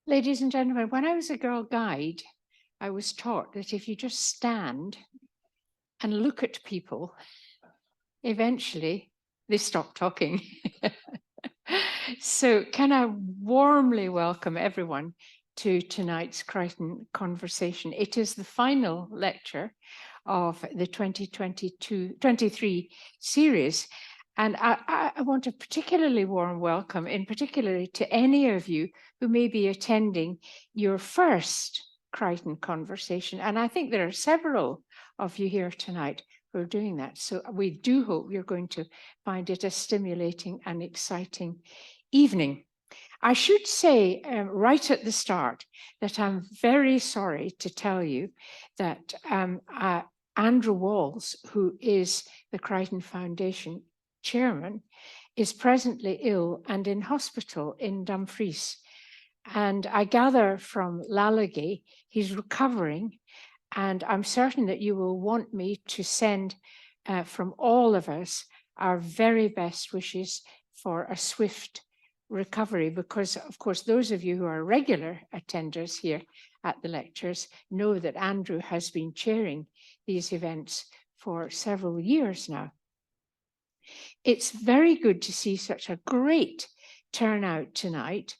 Ladies and gentlemen, when I was a girl guide, I was taught that if you just stand and look at people, eventually they stop talking. So can I warmly welcome everyone to tonight's Crichton conversation. It is the final lecture of the 2022-23 series. And I want a particularly warm welcome, in particular to any of you who may be attending your first Crichton conversation. And I think there are several of you here tonight who are doing that. So we do hope you're going to find it a stimulating and exciting evening. I should say right at the start that I'm very sorry to tell you that Andrew Walls, who is the Crichton Foundation chairman, is presently ill and in hospital in Dumfries. And I gather from Lalagay, he's recovering, and I'm certain that you will want me to send from all of us our very best wishes for a swift recovery, because of course those of you who are regular attenders here at the lectures know that Andrew has been chairing these events for several years now. It's very good to see such a great turnout tonight.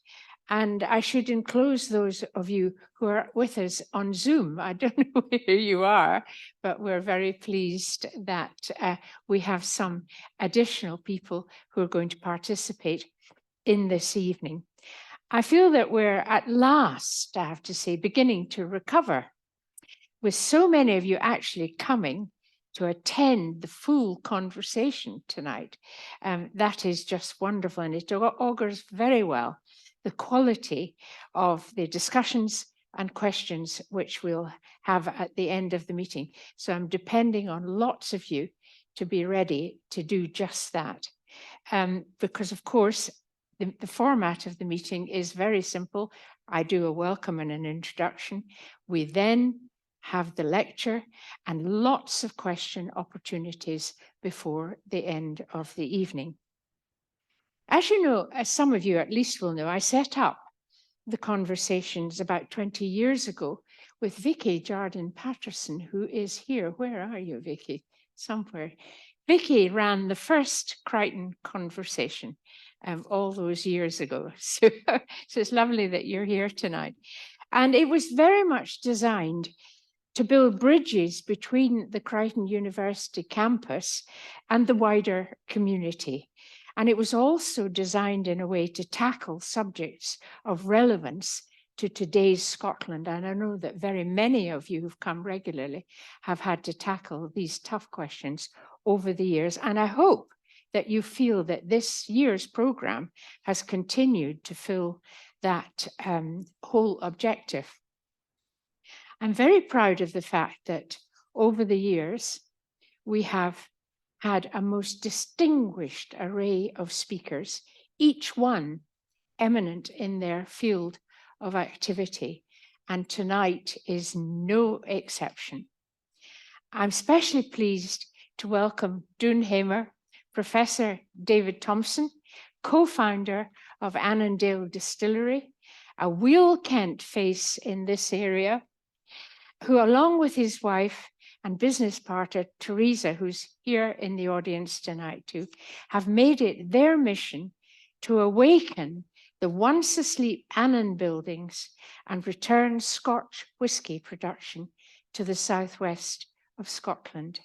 And I should enclose those of you who are with us on Zoom. I don't know where you are, but we're very pleased that we have some additional people who are going to participate in this evening. I feel that we're at last, I have to say, beginning to recover, with so many of you actually coming to attend the full conversation tonight. That is just wonderful, and it augurs very well the quality of the discussions and questions which we'll have at the end of the meeting. So I'm depending on lots of you to be ready to do just that. Because of course, the format of the meeting is very simple. I do a welcome and an introduction. We then have the lecture and lots of question opportunities before the end of the evening. As you know, as some of you at least will know, I set up the conversations about 20 years ago with Vicky Jardine-Patterson, who is here. Where are you, Vicky? Somewhere. Vicky ran the first Crichton conversation all those years ago. So it's lovely that you're here tonight. And it was very much designed to build bridges between the Crichton University campus and the wider community. And it was also designed in a way to tackle subjects of relevance to today's Scotland. And I know that very many of you who've come regularly have had to tackle these tough questions over the years. And I hope that you feel that this year's programme has continued to fill that whole objective. I'm very proud of the fact that over the years, we have had a most distinguished array of speakers, each one eminent in their field of activity, and tonight is no exception. I'm especially pleased to welcome Doonhamer, Professor David Thomson, co-founder of Annandale Distillery, a Wheel Kent face in this area, who along with his wife and business partner, Teresa, who's here in the audience tonight too, have made it their mission to awaken the once asleep Annan buildings and return Scotch whisky production to the southwest of Scotland.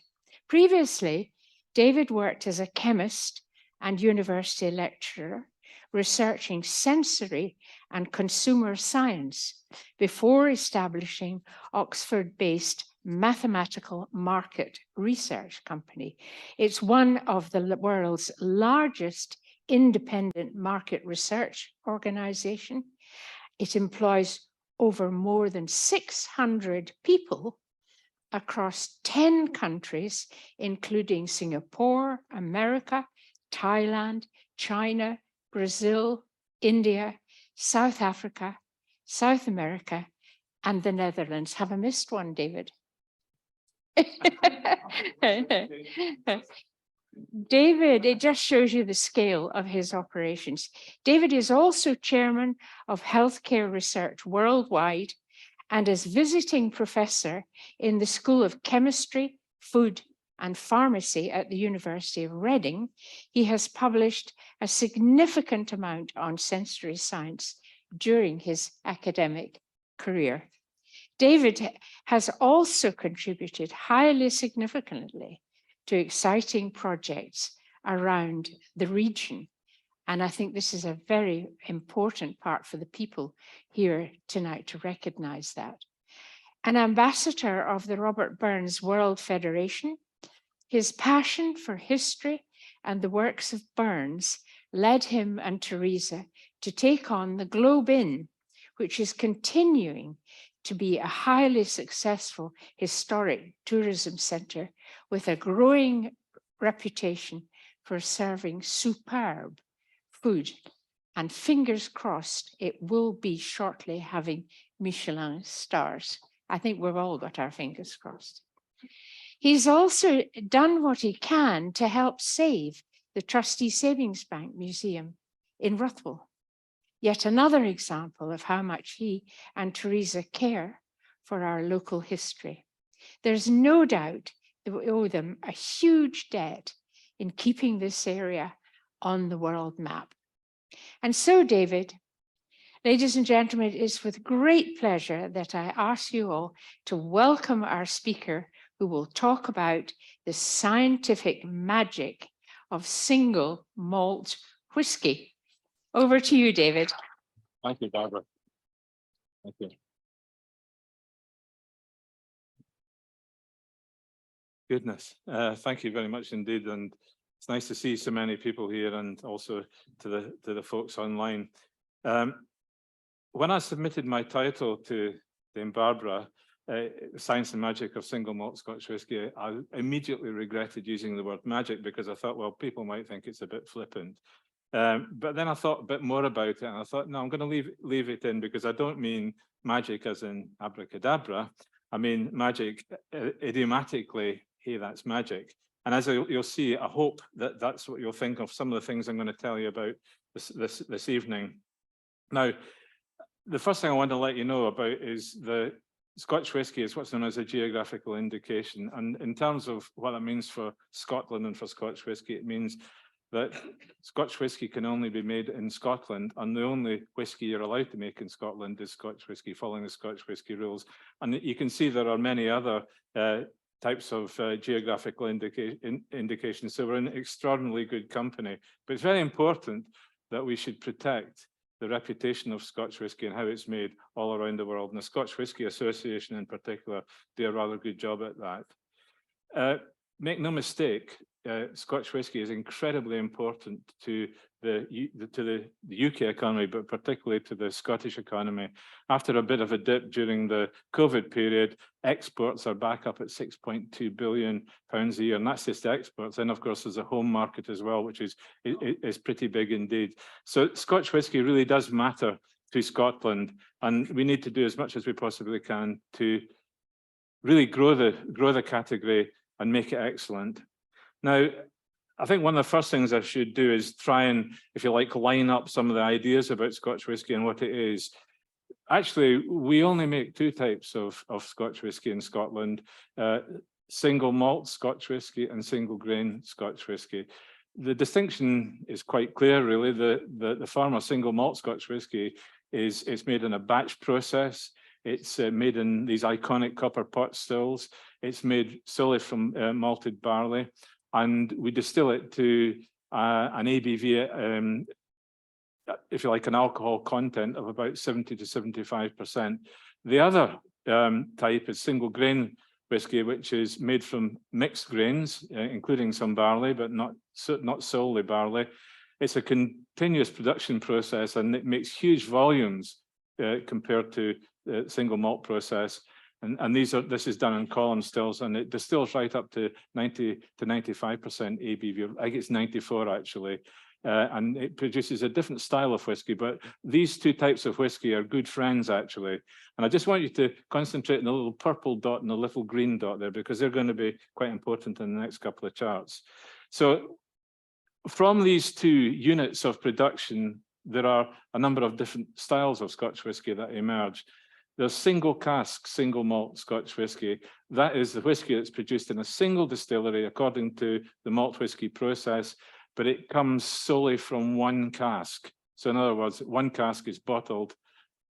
Previously, David worked as a chemist and university lecturer, researching sensory and consumer science before establishing Oxford-based mathematical market research company. It's one of the world's largest independent market research organization. It employs over more than 600 people across 10 countries, including Singapore, America, Thailand, China, Brazil, India, South Africa, South America, and the Netherlands. Have I missed one, David? David, it just shows you the scale of his operations. David is also chairman of healthcare research worldwide and as visiting professor in the School of Chemistry, Food and Pharmacy at the University of Reading. He has published a significant amount on sensory science during his academic career. David has also contributed highly significantly to exciting projects around the region. And I think this is a very important part for the people here tonight to recognize that. An ambassador of the Robert Burns World Federation, his passion for history and the works of Burns led him and Teresa to take on the Globe Inn, which is continuing to be a highly successful historic tourism centre with a growing reputation for serving superb food. And fingers crossed, it will be shortly having Michelin stars. I think we've all got our fingers crossed. He's also done what he can to help save the Trustee Savings Bank Museum in Ruthwell. Yet another example of how much he and Teresa care for our local history. There's no doubt that we owe them a huge debt in keeping this area on the world map. And so, David, ladies and gentlemen, it is with great pleasure that I ask you all to welcome our speaker, who will talk about the scientific magic of single malt whisky. Over to you, David. Thank you, Barbara. Thank you. Goodness, thank you very much indeed, and it's nice to see so many people here, and also to the folks online. When I submitted my title to Dame Barbara, Science and Magic of Single Malt Scotch Whisky, I immediately regretted using the word magic, because I thought, well, people might think it's a bit flippant. But then I thought a bit more about it, and I thought, no, I'm going to leave it in, because I don't mean magic as in abracadabra. I mean magic idiomatically. Hey, that's magic. And as you'll see, I hope that that's what you'll think of some of the things I'm going to tell you about this evening. Now, the first thing I want to let you know about is the Scotch whisky is what's known as a geographical indication. And in terms of what that means for Scotland and for Scotch whisky, it means that Scotch whisky can only be made in Scotland, and the only whisky you're allowed to make in Scotland is Scotch whisky, following the Scotch whisky rules. And you can see there are many other types of geographical indications. So we're in extraordinarily good company. But it's very important that we should protect the reputation of Scotch whisky and how it's made all around the world. And the Scotch Whisky Association in particular do a rather good job at that. Make no mistake, Scotch whisky is incredibly important to the UK economy, but particularly to the Scottish economy. After a bit of a dip during the COVID period, exports are back up at £6.2 billion a year, and that's just exports. And of course, there's a home market as well, which is pretty big indeed. So Scotch whisky really does matter to Scotland, and we need to do as much as we possibly can to really grow the category and make it excellent. Now, I think one of the first things I should do is try and, if you like, line up some of the ideas about Scotch whisky and what it is. Actually, we only make two types of Scotch whisky in Scotland, single malt Scotch whisky and single grain Scotch whisky. The distinction is quite clear, really. The former single malt Scotch whisky it's made in a batch process. It's made in these iconic copper pot stills. It's made solely from malted barley. And we distill it to an ABV, if you like, an alcohol content of about 70 to 75%. The other type is single grain whisky, which is made from mixed grains, including some barley, but not solely barley. It's a continuous production process, and it makes huge volumes compared to the single malt process. And this is done in column stills, and it distills right up to 90 to 95% ABV. I think it's 94 actually. And it produces a different style of whisky, but these two types of whisky are good friends actually. And I just want you to concentrate on the little purple dot and the little green dot there, because they're going to be quite important in the next couple of charts. So from these two units of production, there are a number of different styles of Scotch whisky that emerge. There's single cask, single malt Scotch whisky. That is the whisky that's produced in a single distillery according to the malt whisky process, but it comes solely from one cask. So in other words, one cask is bottled,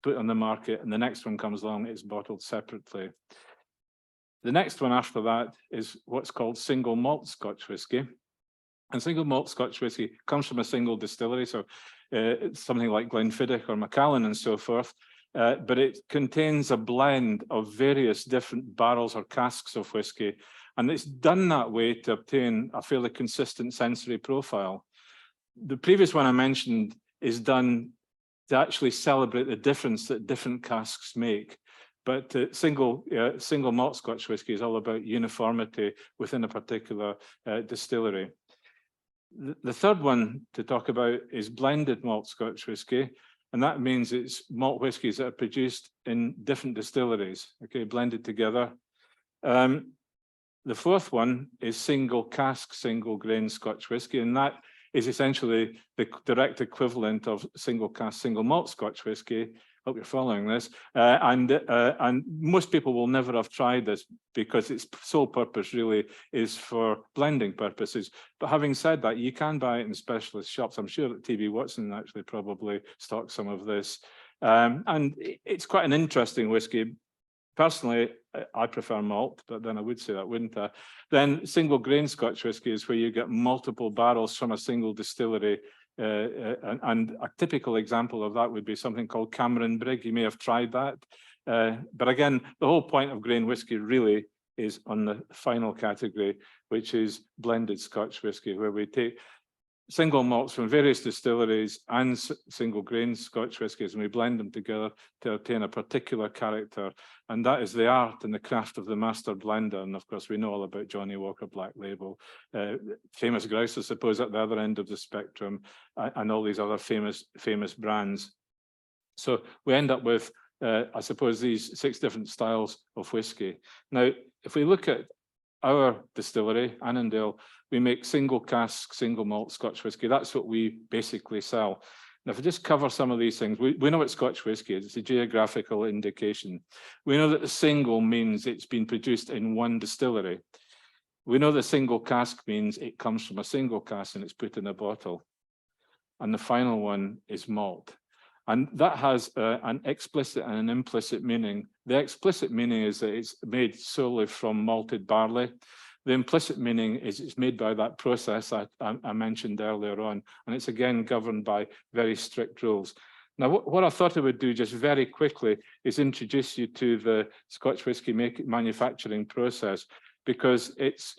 put on the market, and the next one comes along, it's bottled separately. The next one after that is what's called single malt Scotch whisky. And single malt Scotch whisky comes from a single distillery, so something like Glenfiddich or Macallan and so forth, but it contains a blend of various different barrels or casks of whisky, and it's done that way to obtain a fairly consistent sensory profile. The previous one I mentioned is done to actually celebrate the difference that different casks make. But single malt Scotch whisky is all about uniformity within a particular distillery. The third one to talk about is blended malt Scotch whisky, and that means it's malt whiskies that are produced in different distilleries, okay, blended together. The fourth one is single cask, single grain Scotch whisky, and that is essentially the direct equivalent of single cask, single malt Scotch whisky. Hope you're following this. And most people will never have tried this because its sole purpose really is for blending purposes. But having said that, you can buy it in specialist shops. I'm sure that TV Watson actually probably stocks some of this. And it's quite an interesting whiskey. Personally, I prefer malt, but then I would say that, wouldn't I? Then single grain Scotch whisky is where you get multiple barrels from a single distillery. And a typical example of that would be something called Cameron Brigg. You may have tried that. But again, the whole point of grain whisky really is on the final category, which is blended Scotch whisky, where we take single malts from various distilleries and single grain Scotch whiskies, and we blend them together to obtain a particular character. And that is the art and the craft of the master blender. And of course, we know all about Johnnie Walker Black Label, famous grouse, I suppose, at the other end of the spectrum, and all these other famous brands. So we end up with, I suppose, these 6 different styles of whiskey. Now, if we look at our distillery, Annandale, we make single cask, single malt Scotch whisky. That's what we basically sell. Now, if we just cover some of these things, we know what Scotch whisky is. It's a geographical indication. We know that the single means it's been produced in one distillery. We know the single cask means it comes from a single cask and it's put in a bottle. And the final one is malt. And that has an explicit and an implicit meaning. The explicit meaning is that it's made solely from malted barley. The implicit meaning is it's made by that process I mentioned earlier on, and it's again governed by very strict rules. Now, what I thought I would do just very quickly is introduce you to the Scotch whisky manufacturing process, because it's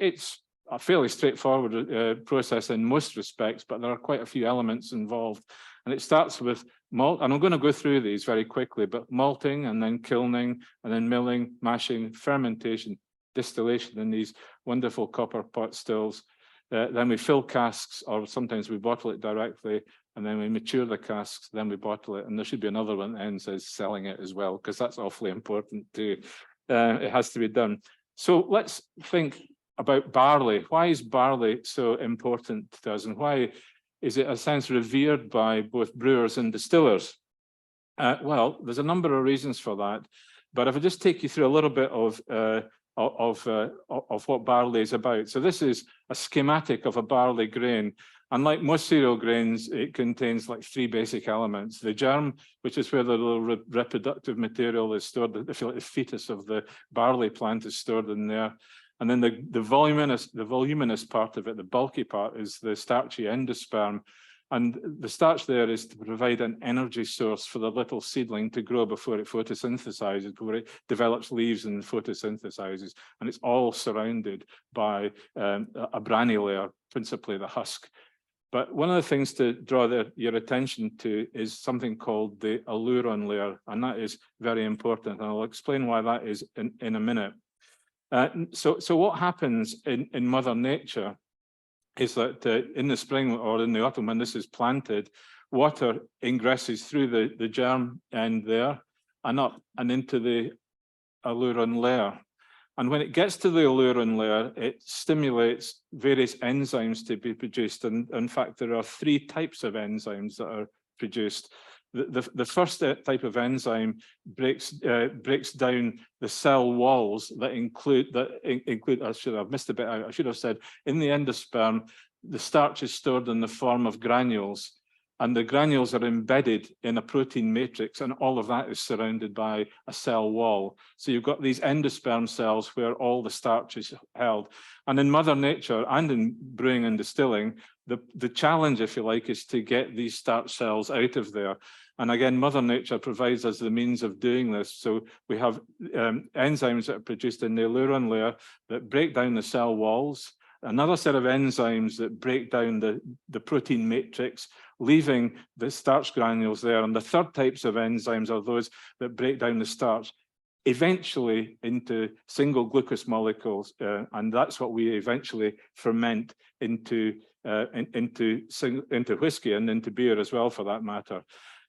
a fairly straightforward process in most respects, but there are quite a few elements involved. And it starts with malt, and I'm going to go through these very quickly, but malting and then kilning and then milling, mashing, fermentation, distillation in these wonderful copper pot stills. Then we fill casks, or sometimes we bottle it directly, and then we mature the casks, then we bottle it. And there should be another one that ends as selling it as well, because that's awfully important too. It has to be done. So let's think about barley. Why is barley so important to us, and why is it, in a sense, revered by both brewers and distillers? Well, there's a number of reasons for that, but if I just take you through a little bit of what barley is about. So this is a schematic of a barley grain. Unlike most cereal grains, it contains like 3 basic elements: the germ, which is where the little reproductive material is stored, if you like, the fetus of the barley plant is stored in there. And then the voluminous part of it, the bulky part, is the starchy endosperm. And the starch there is to provide an energy source for the little seedling to grow before it photosynthesizes, before it develops leaves and photosynthesizes. And it's all surrounded by a branny layer, principally the husk. But one of the things to draw your attention to is something called the alluron layer, and that is very important. And I'll explain why that is in a minute. So what happens in Mother Nature is that in the spring or in the autumn, when this is planted, water ingresses through the germ end there and up and into the alluron layer. And when it gets to the Olurin layer, it stimulates various enzymes to be produced. And in fact, there are 3 types of enzymes that are produced. The first type of enzyme breaks down the cell walls that include, I should have missed a bit out. I should have said, in the endosperm, the starch is stored in the form of granules, and the granules are embedded in a protein matrix, and all of that is surrounded by a cell wall. So you've got these endosperm cells where all the starch is held. And in Mother Nature and in brewing and distilling, the challenge, if you like, is to get these starch cells out of there. And again, Mother Nature provides us the means of doing this. So we have enzymes that are produced in the Olurin layer that break down the cell walls, another set of enzymes that break down the protein matrix, leaving the starch granules there. And the third types of enzymes are those that break down the starch eventually into single glucose molecules. And that's what we eventually ferment into whiskey and into beer as well, for that matter.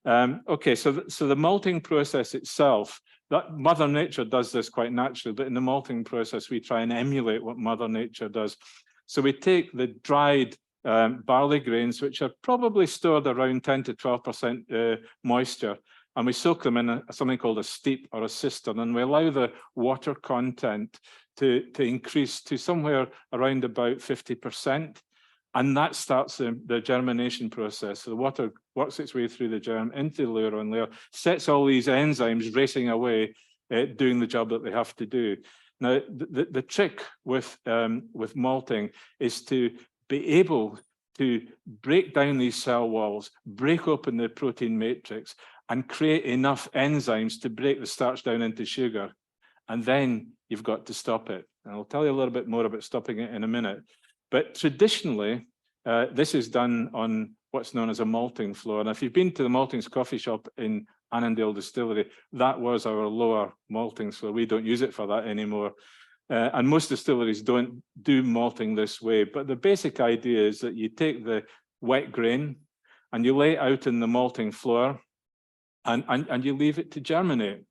Okay, so the malting process itself, that Mother Nature does this quite naturally, but in the malting process, we try and emulate what Mother Nature does. So we take the dried barley grains, which are probably stored around 10 to 12% moisture, and we soak them in something called a steep or a cistern, and we allow the water content to increase to somewhere around about 50%. And that starts the germination process. So the water works its way through the germ into the Olurin layer, sets all these enzymes racing away, doing the job that they have to do. Now, the trick with malting is to be able to break down these cell walls, break open the protein matrix, and create enough enzymes to break the starch down into sugar. And then you've got to stop it. And I'll tell you a little bit more about stopping it in a minute. But traditionally, this is done on what's known as a malting floor. And if you've been to the maltings coffee shop in Annandale Distillery, that was our lower malting floor. We don't use it for that anymore. And most distilleries don't do malting this way. But the basic idea is that you take the wet grain and you lay it out in the malting floor and you leave it to germinate.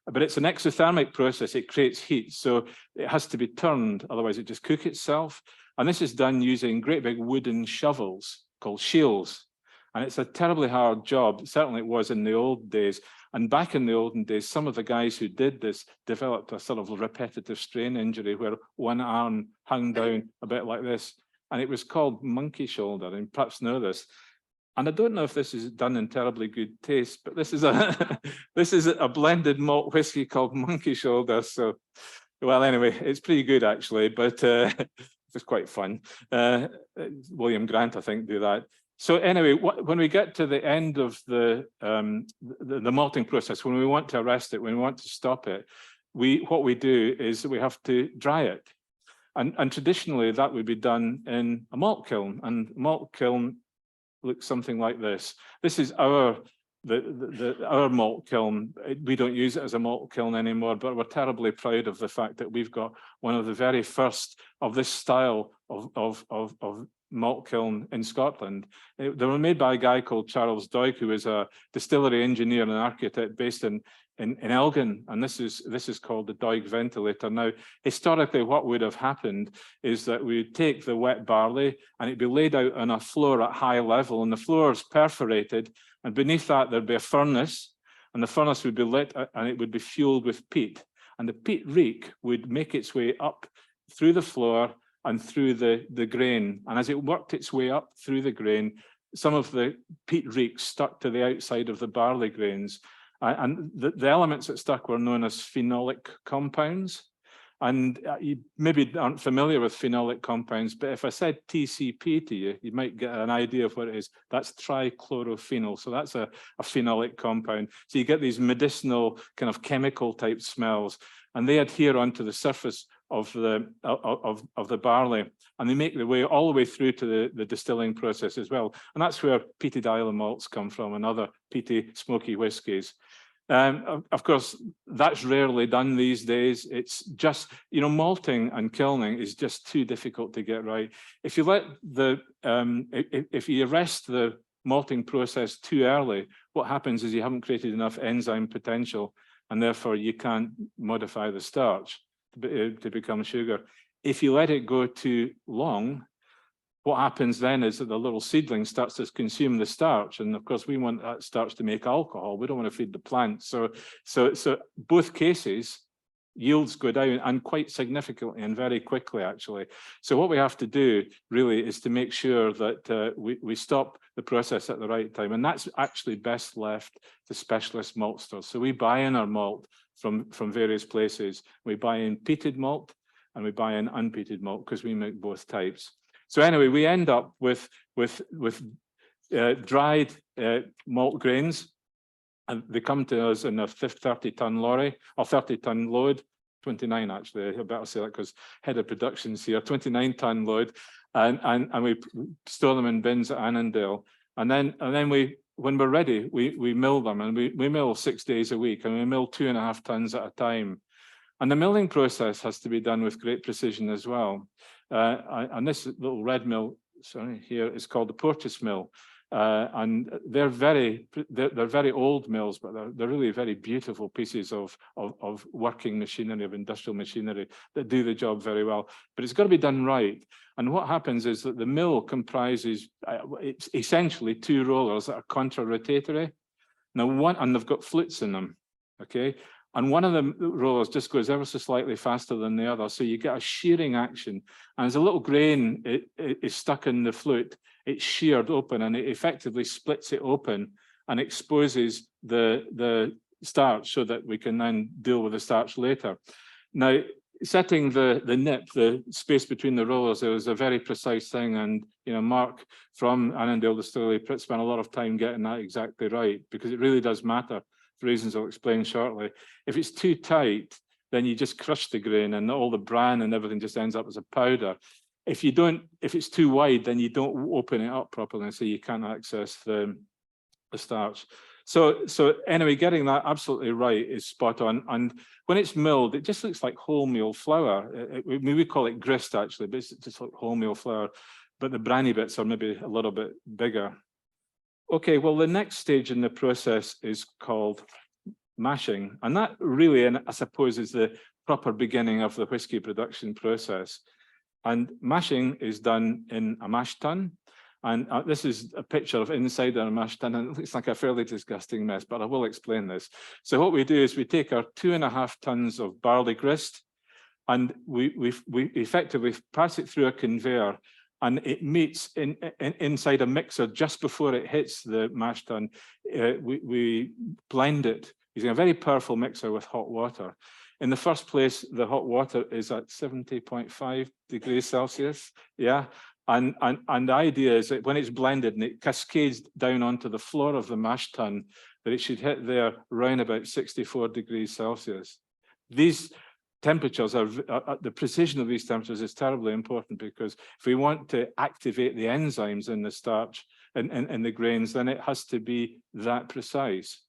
But it's an exothermic process. It creates heat, so it has to be turned, otherwise it just cooks itself. And this is done using great big wooden shovels called shields. And it's a terribly hard job. Certainly it was in the old days. And back in the olden days, some of the guys who did this developed a sort of repetitive strain injury where one arm hung down a bit like this. And it was called monkey shoulder, and perhaps know this. And I don't know if this is done in terribly good taste, but this is a blended malt whiskey called monkey shoulder. So, well, anyway, it's pretty good actually, but it's quite fun. William Grant, I think, do that. So anyway, when we get to the end of the malting process, when we want to arrest it, when we want to stop it, what we do is we have to dry it. And traditionally that would be done in a malt kiln, and malt kiln looks something like this. This is our malt kiln. We don't use it as a malt kiln anymore, but we're terribly proud of the fact that we've got one of the very first of this style of malt kiln in Scotland. They were made by a guy called Charles Doig, who is a distillery engineer and architect based in Elgin, and this is called the Doig ventilator. Now, historically, what would have happened is that we'd take the wet barley and it'd be laid out on a floor at high level, and the floor is perforated, and beneath that there'd be a furnace, and the furnace would be lit and it would be fueled with peat, and the peat reek would make its way up through the floor and through the grain, and as it worked its way up through the grain, some of the peat reek stuck to the outside of the barley grains. And the elements that stuck were known as phenolic compounds. And you maybe aren't familiar with phenolic compounds, but if I said TCP to you, you might get an idea of what it is. That's trichlorophenol. So that's a phenolic compound. So you get these medicinal kind of chemical type smells, and they adhere onto the surface of the barley, and they make their way all the way through to the distilling process as well. And that's where peated island malts come from, and other peaty, smoky whiskies. Of course, that's rarely done these days. It's just, you know, malting and kilning is just too difficult to get right. If you let if you arrest the malting process too early, what happens is you haven't created enough enzyme potential, and therefore you can't modify the starch. to become sugar. If you let it go too long, what happens then is that the little seedling starts to consume the starch, and of course we want that starch to make alcohol. We don't want to feed the plant. So both cases, yields go down, and quite significantly and very quickly, actually. So what we have to do really is to make sure that we stop the process at the right time, and that's actually best left to specialist maltsters. So we buy in our malt from various places. We buy in peated malt and we buy in unpeated malt because we make both types. So anyway, we end up with dried malt grains, and they come to us in a 30-ton lorry, or 30-ton load, 29 actually, I better say that because head of production's here, 29-ton load, and we store them in bins at Annandale. And then we, when we're ready, we mill them, and we mill 6 days a week, and we mill 2.5 tons at a time. And the milling process has to be done with great precision as well. And this little red mill, sorry, here is called the Portis mill. And they're very old mills, but they're really very beautiful pieces of working machinery, of industrial machinery that do the job very well. But it's got to be done right. And what happens is that the mill comprises it's essentially 2 rollers that are contra-rotatory. Now and they've got flutes in them, okay? And one of the rollers just goes ever so slightly faster than the other. So you get a shearing action. And as a little grain is stuck in the flute, it's sheared open, and it effectively splits it open and exposes the starch so that we can then deal with the starch later. Now, setting the nip, the space between the rollers, it was a very precise thing. And, you know, Mark from Annandale Distillery spent a lot of time getting that exactly right, because it really does matter. For reasons I'll explain shortly. If it's too tight, then you just crush the grain and all the bran and everything just ends up as a powder. If it's too wide, then you don't open it up properly, and so you can't access the starch. So anyway, getting that absolutely right is spot on. And when it's milled, it just looks like wholemeal flour. We call it grist actually, but it's just like wholemeal flour. But the briny bits are maybe a little bit bigger. Okay, well, the next stage in the process is called mashing. And that really, and I suppose, is the proper beginning of the whiskey production process. And mashing is done in a mash tun. And this is a picture of inside our mash tun, and it looks like a fairly disgusting mess, but I will explain this. So what we do is we take our 2.5 tons of barley grist, and we effectively pass it through a conveyor, and it meets inside a mixer just before it hits the mash tun. We blend it using a very powerful mixer with hot water. In the first place, the hot water is at 70.5 degrees Celsius, yeah? And the idea is that when it's blended and it cascades down onto the floor of the mash tun, that it should hit there around about 64 degrees Celsius. These temperatures are, the precision of these temperatures is terribly important, because if we want to activate the enzymes in the starch and the grains, then it has to be that precise.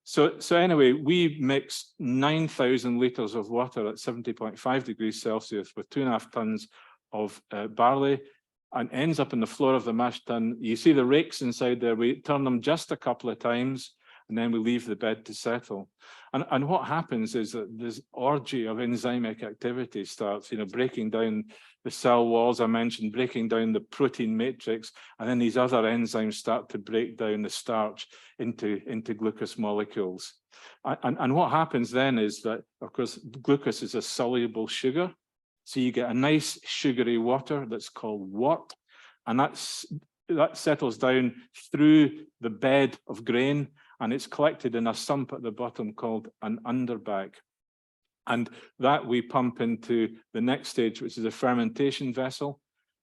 So anyway, we mix 9,000 litres of water at 70.5 degrees Celsius with 2.5 tons of barley, and ends up in the floor of the mash tun. You see the rakes inside there. We turn them just a couple of times, and then we leave the bed to settle. And what happens is that this orgy of enzymic activity starts, you know, breaking down the cell walls I mentioned, breaking down the protein matrix, and then these other enzymes start to break down the starch into glucose molecules. And what happens then is that, of course, glucose is a soluble sugar. So you get a nice sugary water that's called wort, and that settles down through the bed of grain, and it's collected in a sump at the bottom called an underbag. And that we pump into the next stage, which is a fermentation vessel.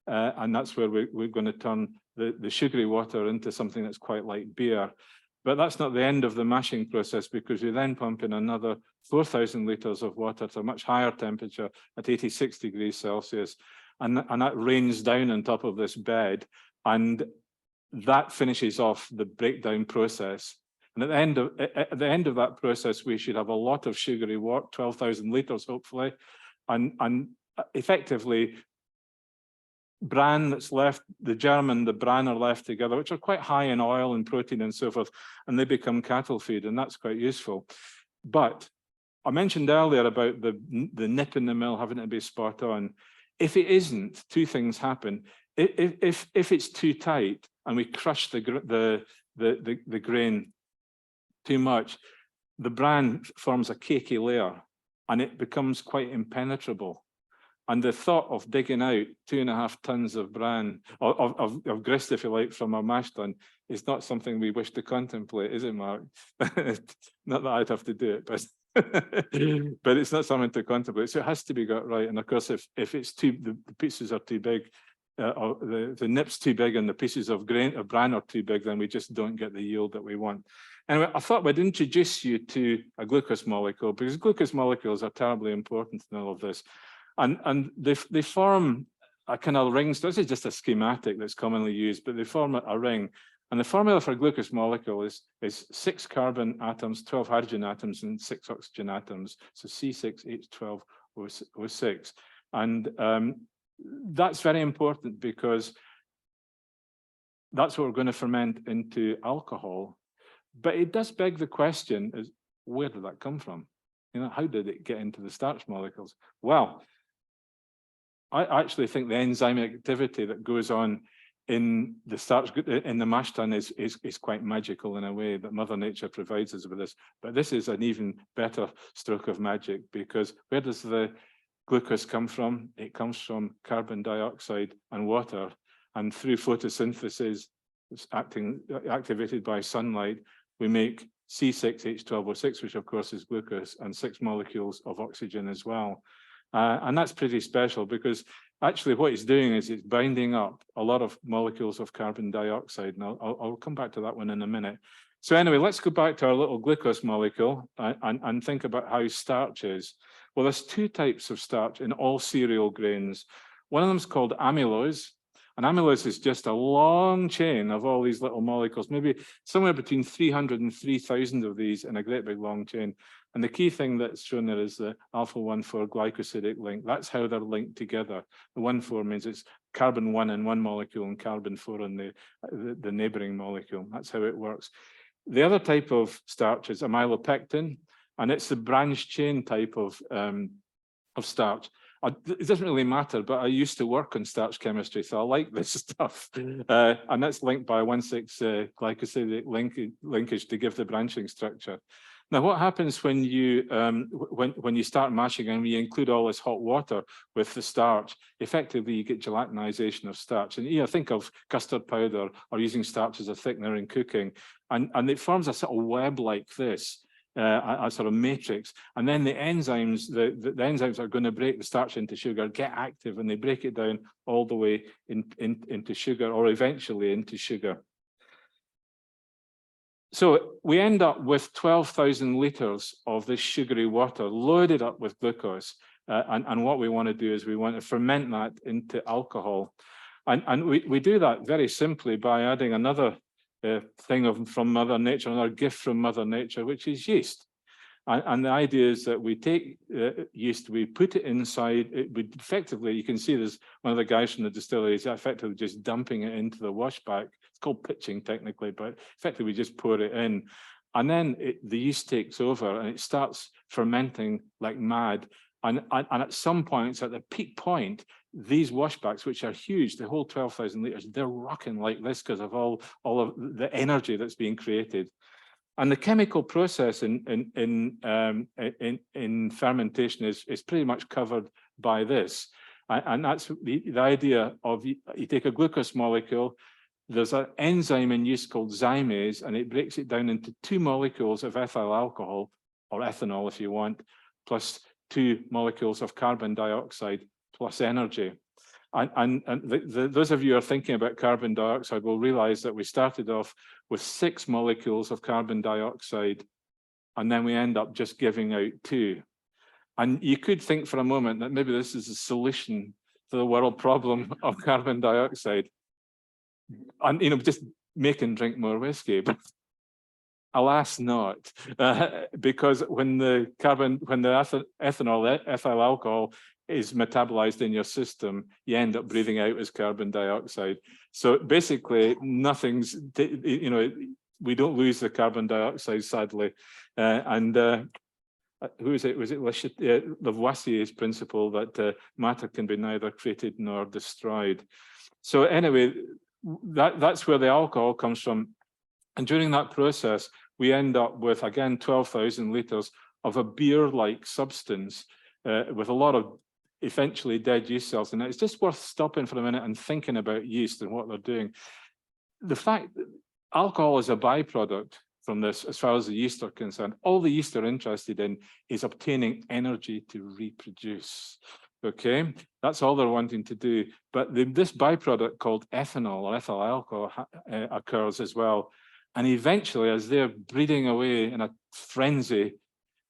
And that's where we're going to turn the sugary water into something that's quite like beer. But that's not the end of the mashing process, because we then pump in another 4,000 litres of water to a much higher temperature at 86 degrees Celsius. And that rains down on top of this bed, and that finishes off the breakdown process. And at the end of that process, we should have a lot of sugary wort, 12,000 litres, hopefully, and effectively, bran that's left, the germ and the bran are left together, which are quite high in oil and protein and so forth, and they become cattle feed, and that's quite useful. But I mentioned earlier about the nip in the mill having to be spot on. If it isn't, two things happen. If it's too tight and we crush the grain too much, the bran forms a cakey layer and it becomes quite impenetrable. And the thought of digging out 2.5 tons of bran, of grist, if you like, from a mash tun is not something we wish to contemplate, is it, Mark? Not that I'd have to do it, but but it's not something to contemplate. So it has to be got right. And of course, if it's the pieces are too big, or the nip's too big and the pieces of bran are too big, then we just don't get the yield that we want. Anyway, I thought we'd introduce you to a glucose molecule, because glucose molecules are terribly important in all of this. And they form a kind of ring. So this is just a schematic that's commonly used, but they form a ring. And the formula for a glucose molecule is 6 carbon atoms, 12 hydrogen atoms, and 6 oxygen atoms. So C6H12O6. And that's very important because that's what we're going to ferment into alcohol. But it does beg the question: is where did that come from? You know, how did it get into the starch molecules? Well, I actually think the enzymatic activity that goes on in the starch, in the mash tun is quite magical in a way, that Mother Nature provides us with this. But this is an even better stroke of magic, because where does the glucose come from? It comes from carbon dioxide and water, and through photosynthesis, it's activated by sunlight, we make C6H12O6, which of course is glucose, and 6 molecules of oxygen as well. And that's pretty special, because actually what it's doing is it's binding up a lot of molecules of carbon dioxide. And I'll come back to that one in a minute. So anyway, let's go back to our little glucose molecule and think about how starch is. Well, there's 2 types of starch in all cereal grains. One of them is called amylose. And amylose is just a long chain of all these little molecules, maybe somewhere between 300 and 3,000 of these in a great big long chain. And the key thing that's shown there is the alpha-1,4 glycosidic link. That's how they're linked together. The 1,4 means it's carbon 1 in one molecule and carbon 4 in the neighboring molecule. That's how it works. The other type of starch is amylopectin, and it's the branch chain type of starch. It doesn't really matter, but I used to work on starch chemistry, so I like this stuff. And that's linked by a 1,6 glycosidic linkage to give the branching structure. Now, what happens when you start mashing and you include all this hot water with the starch? Effectively, you get gelatinization of starch. And think of custard powder or using starch as a thickener in cooking, and it forms a sort of web like this. A sort of matrix, and then the enzymes, the enzymes are going to break the starch into sugar, get active, and they break it down all the way into sugar, or eventually into sugar. So we end up with 12,000 liters of this sugary water loaded up with glucose, and what we want to do is we want to ferment that into alcohol, and we do that very simply by adding another thing from Mother Nature, another gift from Mother Nature, which is yeast. And the idea is that we take yeast, we put it inside, effectively, you can see there's one of the guys from the distillery is effectively just dumping it into the washback. It's called pitching technically, but effectively we just pour it in. And then the yeast takes over and it starts fermenting like mad. And at some points, at the peak point, these washbacks, which are huge, the whole 12,000 liters, they're rocking like this because of all of the energy that's being created. And the chemical process in fermentation is pretty much covered by this. And that's the idea of, you take a glucose molecule, there's an enzyme in use called zymase, and it breaks it down into 2 molecules of ethyl alcohol, or ethanol if you want, plus 2 molecules of carbon dioxide plus energy. And those of you who are thinking about carbon dioxide will realize that we started off with 6 molecules of carbon dioxide, and then we end up just giving out 2. And you could think for a moment that maybe this is a solution to the world problem of carbon dioxide. And, just make and drink more whiskey. But alas not, because when the ethanol, ethyl alcohol is metabolized in your system, you end up breathing out as carbon dioxide. So basically, nothing's, we don't lose the carbon dioxide, sadly. And who is it? Was it Lavoisier's principle that matter can be neither created nor destroyed? So anyway, that's where the alcohol comes from. And during that process, we end up with, again, 12,000 litres of a beer-like substance with a lot of eventually dead yeast cells. And it's just worth stopping for a minute and thinking about yeast and what they're doing. The fact that alcohol is a byproduct from this, as far as the yeast are concerned, all the yeast are interested in is obtaining energy to reproduce. Okay, that's all they're wanting to do. But this byproduct called ethanol or ethyl alcohol occurs as well. And eventually, as they're breeding away in a frenzy,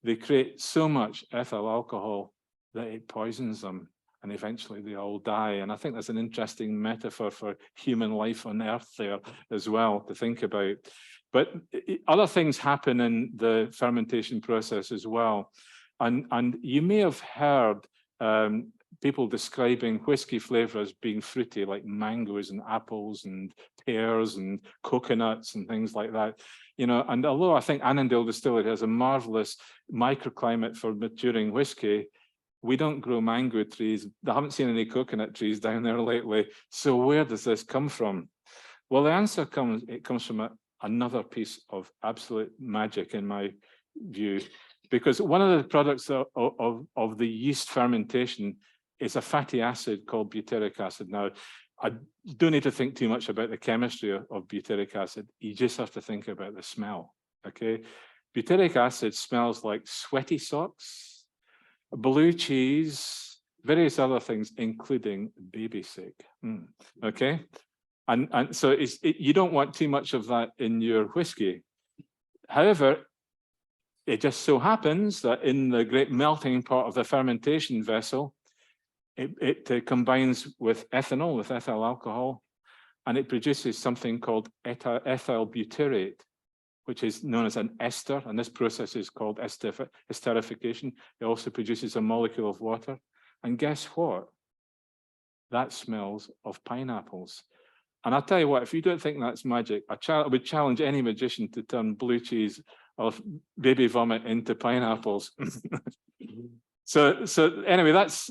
they create so much ethyl alcohol that it poisons them. And eventually they all die. And I think that's an interesting metaphor for human life on Earth there as well to think about. But other things happen in the fermentation process as well. And you may have heard people describing whiskey flavour as being fruity, like mangoes and apples and pears and coconuts and things like that. You know, and although I think Annandale Distillery has a marvellous microclimate for maturing whiskey, we don't grow mango trees. I haven't seen any coconut trees down there lately. So where does this come from? Well, the answer comes from another piece of absolute magic in my view, because one of the products of the yeast fermentation is a fatty acid called butyric acid. Now, I don't need to think too much about the chemistry of butyric acid. You just have to think about the smell, okay? Butyric acid smells like sweaty socks, blue cheese, various other things, including baby sick. Okay, and so you don't want too much of that in your whiskey. However, it just so happens that in the great melting pot of the fermentation vessel, it combines with ethanol, with ethyl alcohol, and it produces something called ethyl butyrate, which is known as an ester, and this process is called esterification. It also produces a molecule of water. And guess what? That smells of pineapples. And I'll tell you what, if you don't think that's magic, I would challenge any magician to turn blue cheese or baby vomit into pineapples. So anyway, that's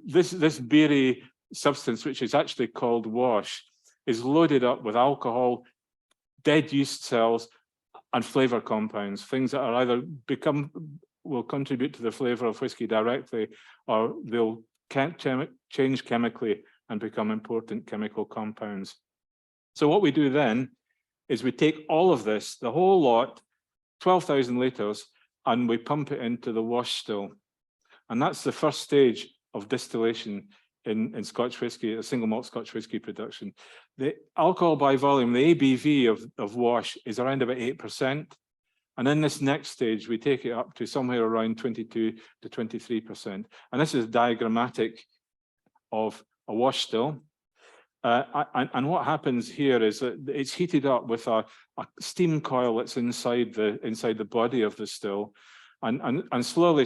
this beery substance, which is actually called wash, is loaded up with alcohol, dead yeast cells, and flavor compounds, things that are either will contribute to the flavor of whiskey directly, or they'll change chemically and become important chemical compounds. So what we do then is we take all of this, the whole lot, 12,000 litres, and we pump it into the wash still. And that's the first stage of distillation in Scotch whisky, a single malt Scotch whisky production. The alcohol by volume, the ABV of wash is around about 8%. And in this next stage, we take it up to somewhere around 22 to 23%. And this is diagrammatic of a wash still. And what happens here is that it's heated up with a steam coil that's inside the body of the still. And slowly,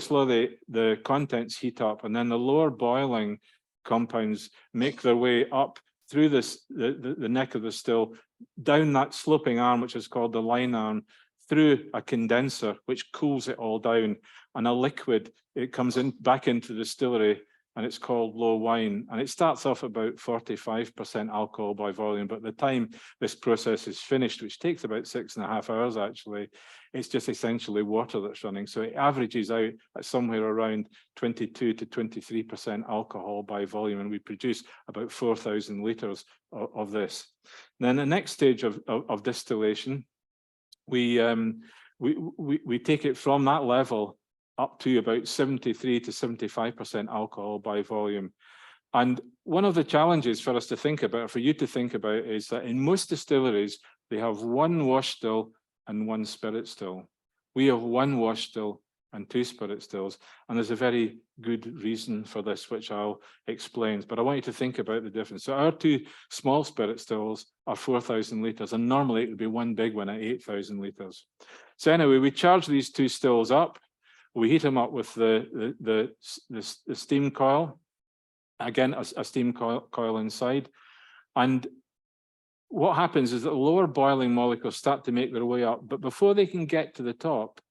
the contents heat up, and then the lower boiling compounds make their way up through the neck of the still, down that sloping arm, which is called the line arm, through a condenser, which cools it all down, and a liquid, it comes back into the distillery, and it's called low wine. And it starts off about 45% alcohol by volume, but the time this process is finished, which takes about 6.5 hours actually, it's just essentially water that's running. So it averages out at somewhere around 22 to 23% alcohol by volume, and we produce about 4,000 litres of this. Then the next stage of distillation, we take it from that level up to about 73 to 75% alcohol by volume. And one of the challenges for us to think about, for you to think about, is that in most distilleries, they have one wash still and one spirit still. We have one wash still and two spirit stills. And there's a very good reason for this, which I'll explain. But I want you to think about the difference. So our two small spirit stills are 4,000 litres, and normally it would be one big one at 8,000 litres. So anyway, we charge these two stills up. We heat them up with the steam coil, again, a steam coil inside. And what happens is that lower boiling molecules start to make their way up, but before they can get to the top,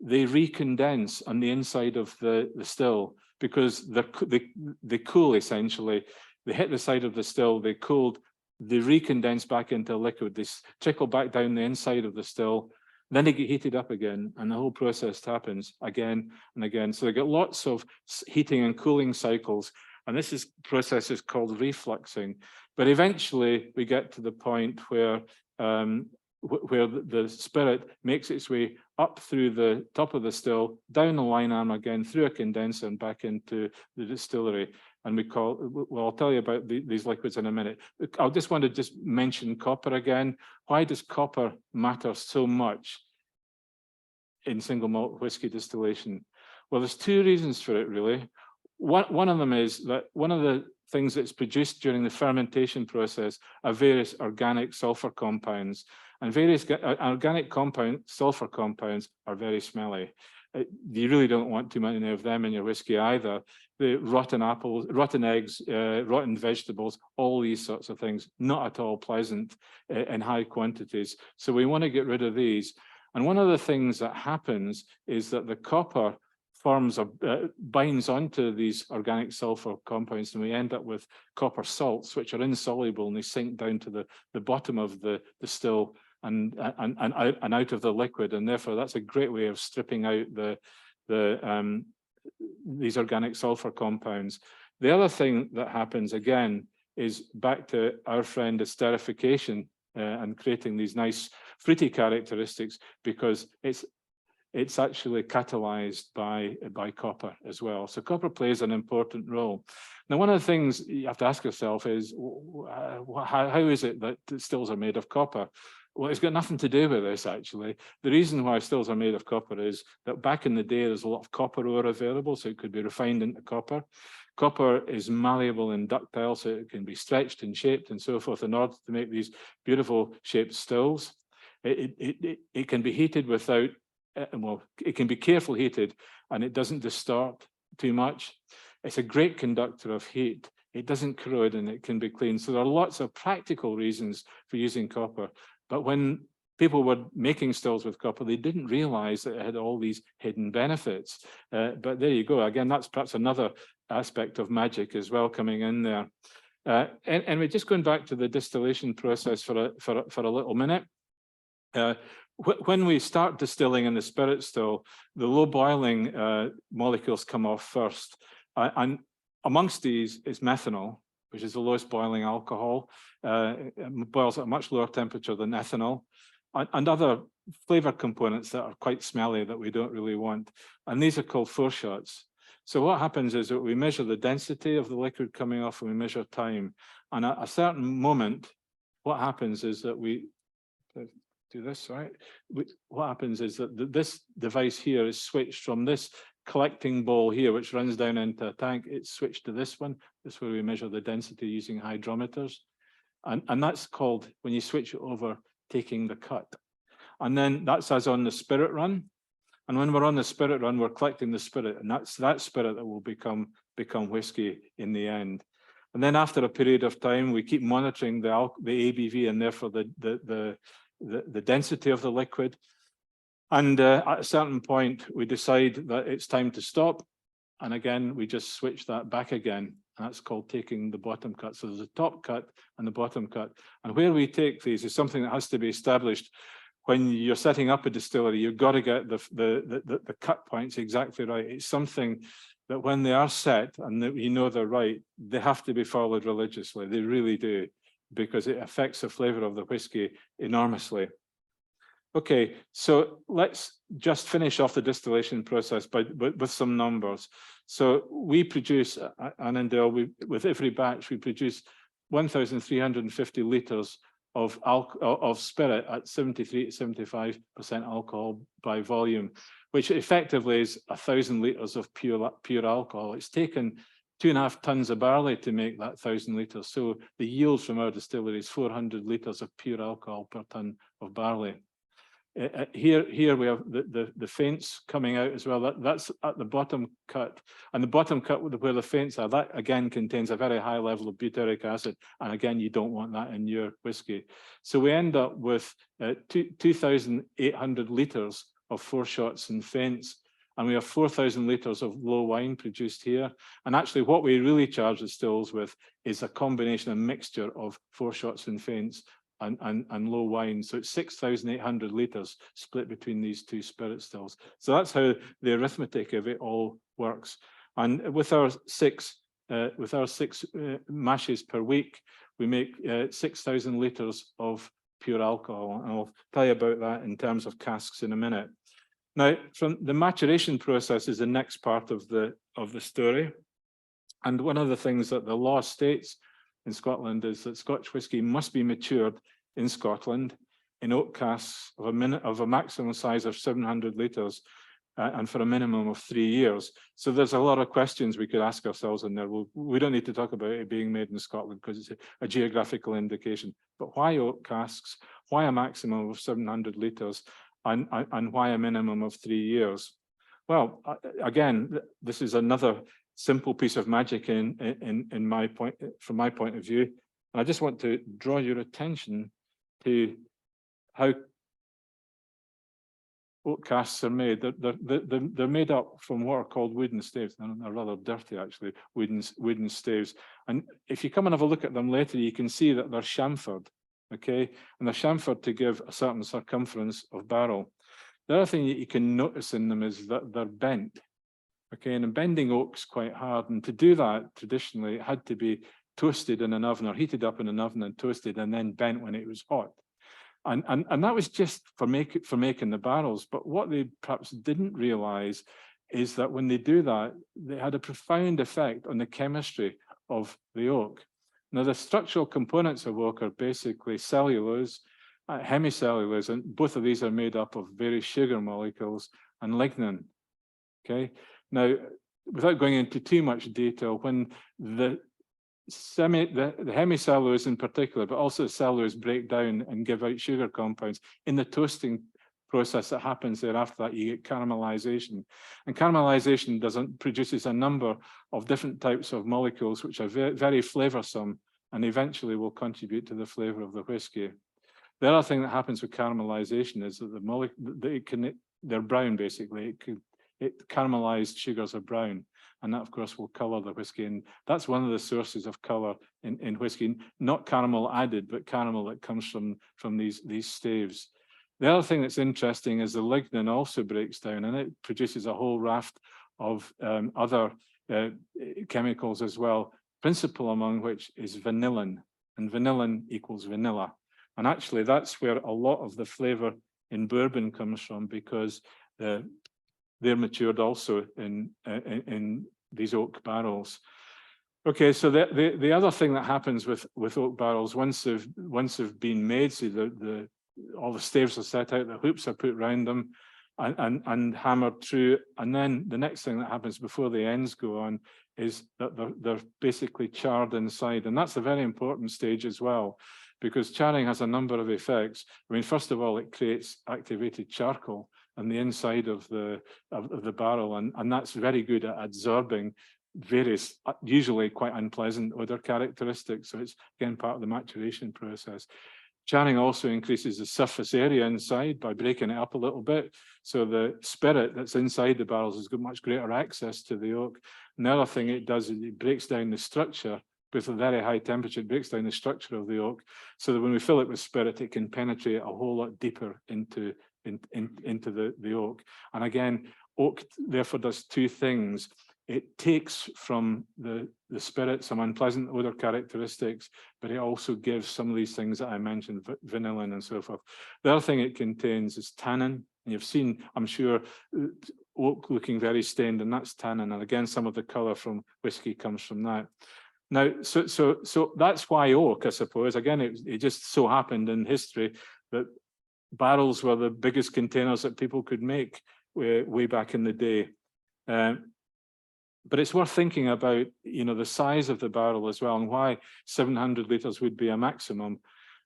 they recondense on the inside of the still, because they cool essentially. They hit the side of the still, they cooled, they recondense back into liquid, they trickle back down the inside of the still, then they get heated up again, and the whole process happens again and again. So they get lots of heating and cooling cycles, and this process is called refluxing. But eventually we get to the point where the spirit makes its way up through the top of the still, down the line arm again, through a condenser and back into the distillery. And well, I'll tell you about these liquids in a minute. I just want to mention copper again. Why does copper matter so much in single malt whiskey distillation? Well, there's two reasons for it, really. One of them is that one of the things that's produced during the fermentation process are various organic sulfur compounds. And various organic sulfur compounds are very smelly. You really don't want too many of them in your whiskey either. The rotten apples, rotten eggs, rotten vegetables, all these sorts of things, not at all pleasant in high quantities. So we want to get rid of these. And one of the things that happens is that the copper binds onto these organic sulfur compounds, and we end up with copper salts, which are insoluble, and they sink down to the bottom of the still and out of the liquid, and therefore that's a great way of stripping out these organic sulfur compounds. The other thing that happens again is back to our friend esterification and creating these nice fruity characteristics, because it's actually catalyzed by copper as well. So copper plays an important role. Now, one of the things you have to ask yourself is, how is it that stills are made of copper? Well, it's got nothing to do with this, actually. The reason why stills are made of copper is that back in the day, there's a lot of copper ore available, so it could be refined into copper. Copper is malleable and ductile, so it can be stretched and shaped and so forth in order to make these beautiful shaped stills. It can be heated without, well, it can be carefully heated, and it doesn't distort too much. It's a great conductor of heat. It doesn't corrode, and it can be clean. So there are lots of practical reasons for using copper. But when people were making stills with copper, they didn't realize that it had all these hidden benefits. But there you go. Again, that's perhaps another aspect of magic as well coming in there. And we're just going back to the distillation process for a little minute. When we start distilling in the spirit still, the low boiling molecules come off first. And amongst these is methanol, which is the lowest boiling alcohol. It boils at a much lower temperature than ethanol, and other flavor components that are quite smelly that we don't really want. And these are called foreshots. So what happens is that we measure the density of the liquid coming off, and we measure time. And at a certain moment, what happens is that we do this, right? What happens is that this device here is switched from this collecting bowl here, which runs down into a tank. It's switched to this one. This is where we measure the density using hydrometers. And that's called, when you switch it over, taking the cut. And then that's us on the spirit run. And when we're on the spirit run, we're collecting the spirit, and that's that spirit that will become whiskey in the end. And then after a period of time, we keep monitoring the ABV and therefore the density of the liquid. And at a certain point, we decide that it's time to stop. And again, we just switch that back again. And that's called taking the bottom cut. So there's a top cut and the bottom cut. And where we take these is something that has to be established. When you're setting up a distillery, you've got to get the cut points exactly right. It's something that when they are set and that you know they're right, they have to be followed religiously. They really do, because it affects the flavor of the whiskey enormously. Okay, so let's just finish off the distillation process with some numbers. So we produce, Annandale, with every batch, we produce 1,350 litres of spirit at 73 to 75% alcohol by volume, which effectively is 1,000 litres of pure alcohol. It's taken 2.5 tons of barley to make that 1,000 litres. So the yields from our distillery is 400 litres of pure alcohol per ton of barley. Here we have the faints coming out as well. That's at the bottom cut, and the bottom cut where the faints are, that again contains a very high level of butyric acid, and again you don't want that in your whiskey. So we end up with 2,800 litres of foreshots and feints. And we have 4,000 litres of low wine produced here. And actually what we really charge the stills with is a combination, a mixture of foreshots and feints and low wine. So it's 6,800 litres split between these two spirit stills. So that's how the arithmetic of it all works. And with our six mashes per week, we make 6,000 litres of pure alcohol. And I'll tell you about that in terms of casks in a minute. Now, from the maturation process is the next part of the story. And one of the things that the law states in Scotland is that Scotch whisky must be matured in Scotland in oak casks of a maximum size of 700 litres and for a minimum of 3 years. So there's a lot of questions we could ask ourselves in there. We don't need to talk about it being made in Scotland because it's a geographical indication. But why oak casks? Why a maximum of 700 litres? And why a minimum of 3 years? Well, again, this is another simple piece of magic from my point of view. And I just want to draw your attention to how oak casks are made. They're made up from what are called wooden staves. They're rather dirty, actually, wooden staves. And if you come and have a look at them later, you can see that they're chamfered. Okay, and they're chamfered to give a certain circumference of barrel. The other thing that you can notice in them is that they're bent. Okay, and bending oak's quite hard, and to do that traditionally it had to be toasted in an oven or heated up in an oven and toasted and then bent when it was hot. And that was just for making the barrels. But what they perhaps didn't realize is that when they do that, they had a profound effect on the chemistry of the oak. Now, the structural components of oak are basically cellulose, hemicellulose, and both of these are made up of various sugar molecules and lignin. Okay. Now, without going into too much detail, when the hemicellulose in particular, but also the cellulose break down and give out sugar compounds, in the toasting process that happens there after that, you get caramelization. And caramelization produces a number of different types of molecules which are very, very flavoursome and eventually will contribute to the flavour of the whisky. The other thing that happens with caramelization is that they're brown basically. Caramelized sugars are brown, and that of course will colour the whisky. And that's one of the sources of colour in whisky, not caramel added, but caramel that comes from these staves. The other thing that's interesting is the lignin also breaks down and it produces a whole raft of other chemicals as well, principal among which is vanillin, and vanillin equals vanilla. And actually that's where a lot of the flavour in bourbon comes from, because they're matured also in these oak barrels. Okay, so the other thing that happens with oak barrels, once they've been made, so all the staves are set out, the hoops are put around them and hammered through. And then the next thing that happens before the ends go on is that they're basically charred inside. And that's a very important stage as well, because charring has a number of effects. I mean, first of all, it creates activated charcoal on the inside of the barrel, and that's very good at absorbing various, usually quite unpleasant odor characteristics. So it's again part of the maturation process. Charring also increases the surface area inside by breaking it up a little bit. So the spirit that's inside the barrels has got much greater access to the oak. And the other thing it does is it breaks down the structure. With a very high temperature, it breaks down the structure of the oak, so that when we fill it with spirit, it can penetrate a whole lot deeper into the oak. And again, oak therefore does two things. It takes from the spirit some unpleasant odor characteristics, but it also gives some of these things that I mentioned, vanillin and so forth. The other thing it contains is tannin. And you've seen, I'm sure, oak looking very stained, and that's tannin. And again, some of the colour from whiskey comes from that. Now, so that's why oak, I suppose. Again, it just so happened in history that barrels were the biggest containers that people could make way back in the day. But it's worth thinking about, the size of the barrel as well, and why 700 litres would be a maximum.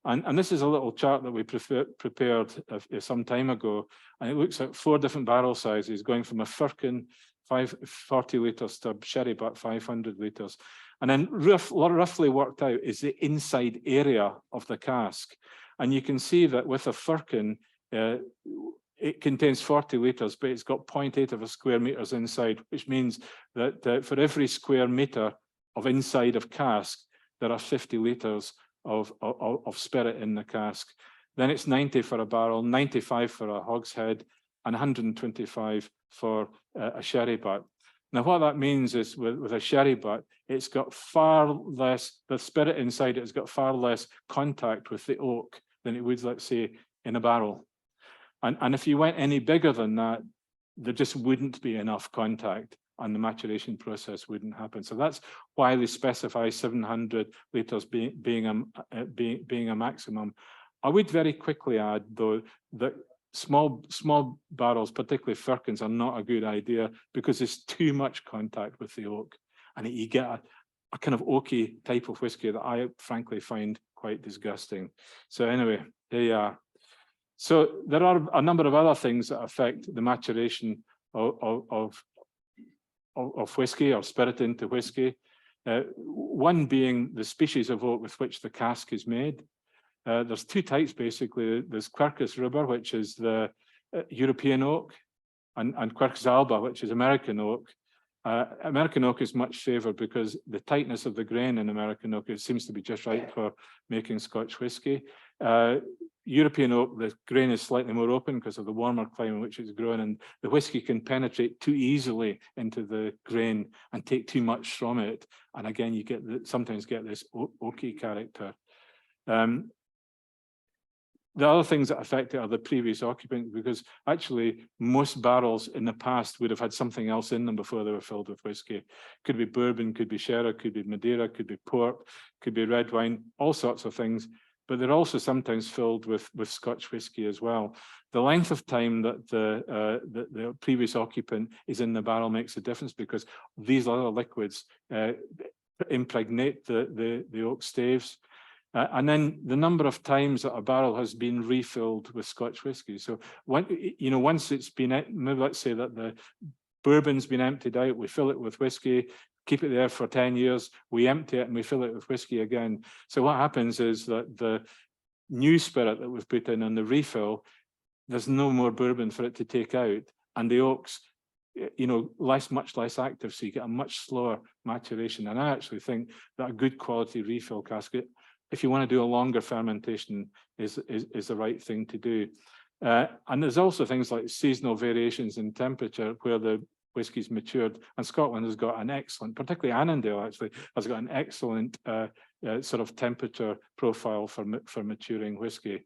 And this is a little chart that we prepared some time ago, and it looks at 4 different barrel sizes, going from a firkin 40 litres to a sherry butt 500 litres. And then roughly worked out is the inside area of the cask. And you can see that with a firkin, it contains 40 litres, but it's got 0.8 of a square metres inside, which means that for every square metre of inside of cask, there are 50 litres of spirit in the cask. Then it's 90 for a barrel, 95 for a hogshead, and 125 for a sherry butt. Now, what that means is with a sherry butt, it's got far less, the spirit inside it has got far less contact with the oak than it would, let's say, in a barrel. And if you went any bigger than that, there just wouldn't be enough contact and the maturation process wouldn't happen. So that's why they specify 700 litres being a maximum. I would very quickly add, though, that small barrels, particularly firkins, are not a good idea because there's too much contact with the oak, and you get a kind of oaky type of whiskey that I frankly find quite disgusting. So anyway, there you are. So there are a number of other things that affect the maturation of whiskey or spirit into whiskey. One being the species of oak with which the cask is made. There's two types basically. There's Quercus rubber, which is the European oak, and Quercus alba, which is American oak. American oak is much favoured because the tightness of the grain in American oak, it seems to be just right for making Scotch whisky. European oak, the grain is slightly more open because of the warmer climate in which it's grown, and the whisky can penetrate too easily into the grain and take too much from it. And again, you sometimes get this oaky character. The other things that affect it are the previous occupant, because actually most barrels in the past would have had something else in them before they were filled with whiskey. Could be bourbon, could be sherry, could be Madeira, could be port, could be red wine, all sorts of things. But they're also sometimes filled with Scotch whisky as well. The length of time that the previous occupant is in the barrel makes a difference, because these other liquids impregnate the oak staves. And then the number of times that a barrel has been refilled with Scotch whisky. So once it's been, maybe let's say that the bourbon's been emptied out, we fill it with whisky, keep it there for 10 years, we empty it and we fill it with whisky again. So what happens is that the new spirit that we've put in on the refill, there's no more bourbon for it to take out, and the oaks, much less active, so you get a much slower maturation. And I actually think that a good quality refill cask, if you want to do a longer fermentation, is the right thing to do. And there's also things like seasonal variations in temperature where the whiskey's matured, and Scotland has got an excellent, particularly Annandale actually, has got an excellent sort of temperature profile for maturing whiskey.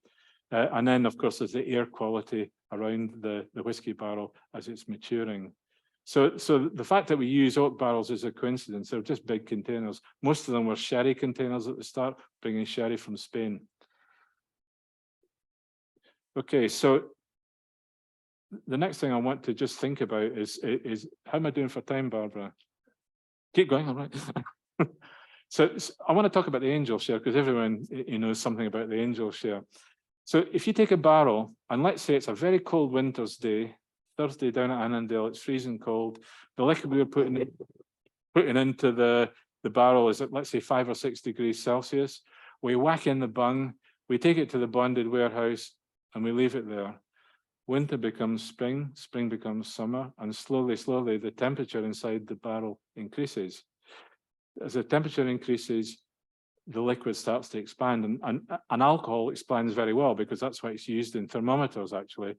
And then of course there's the air quality around the whiskey barrel as it's maturing. So the fact that we use oak barrels is a coincidence. They're just big containers. Most of them were sherry containers at the start, bringing sherry from Spain. Okay, so the next thing I want to just think about is how am I doing for time, Barbara? Keep going, all right. So I want to talk about the angel share, because everyone knows something about the angel share. So if you take a barrel, and let's say it's a very cold winter's day, Thursday down at Annandale, it's freezing cold. The liquid we were putting into the barrel is at, let's say, 5 or 6 degrees Celsius. We whack in the bung, we take it to the bonded warehouse, and we leave it there. Winter becomes spring, spring becomes summer, and slowly, slowly, the temperature inside the barrel increases. As the temperature increases, the liquid starts to expand, and alcohol expands very well, because that's why it's used in thermometers, actually.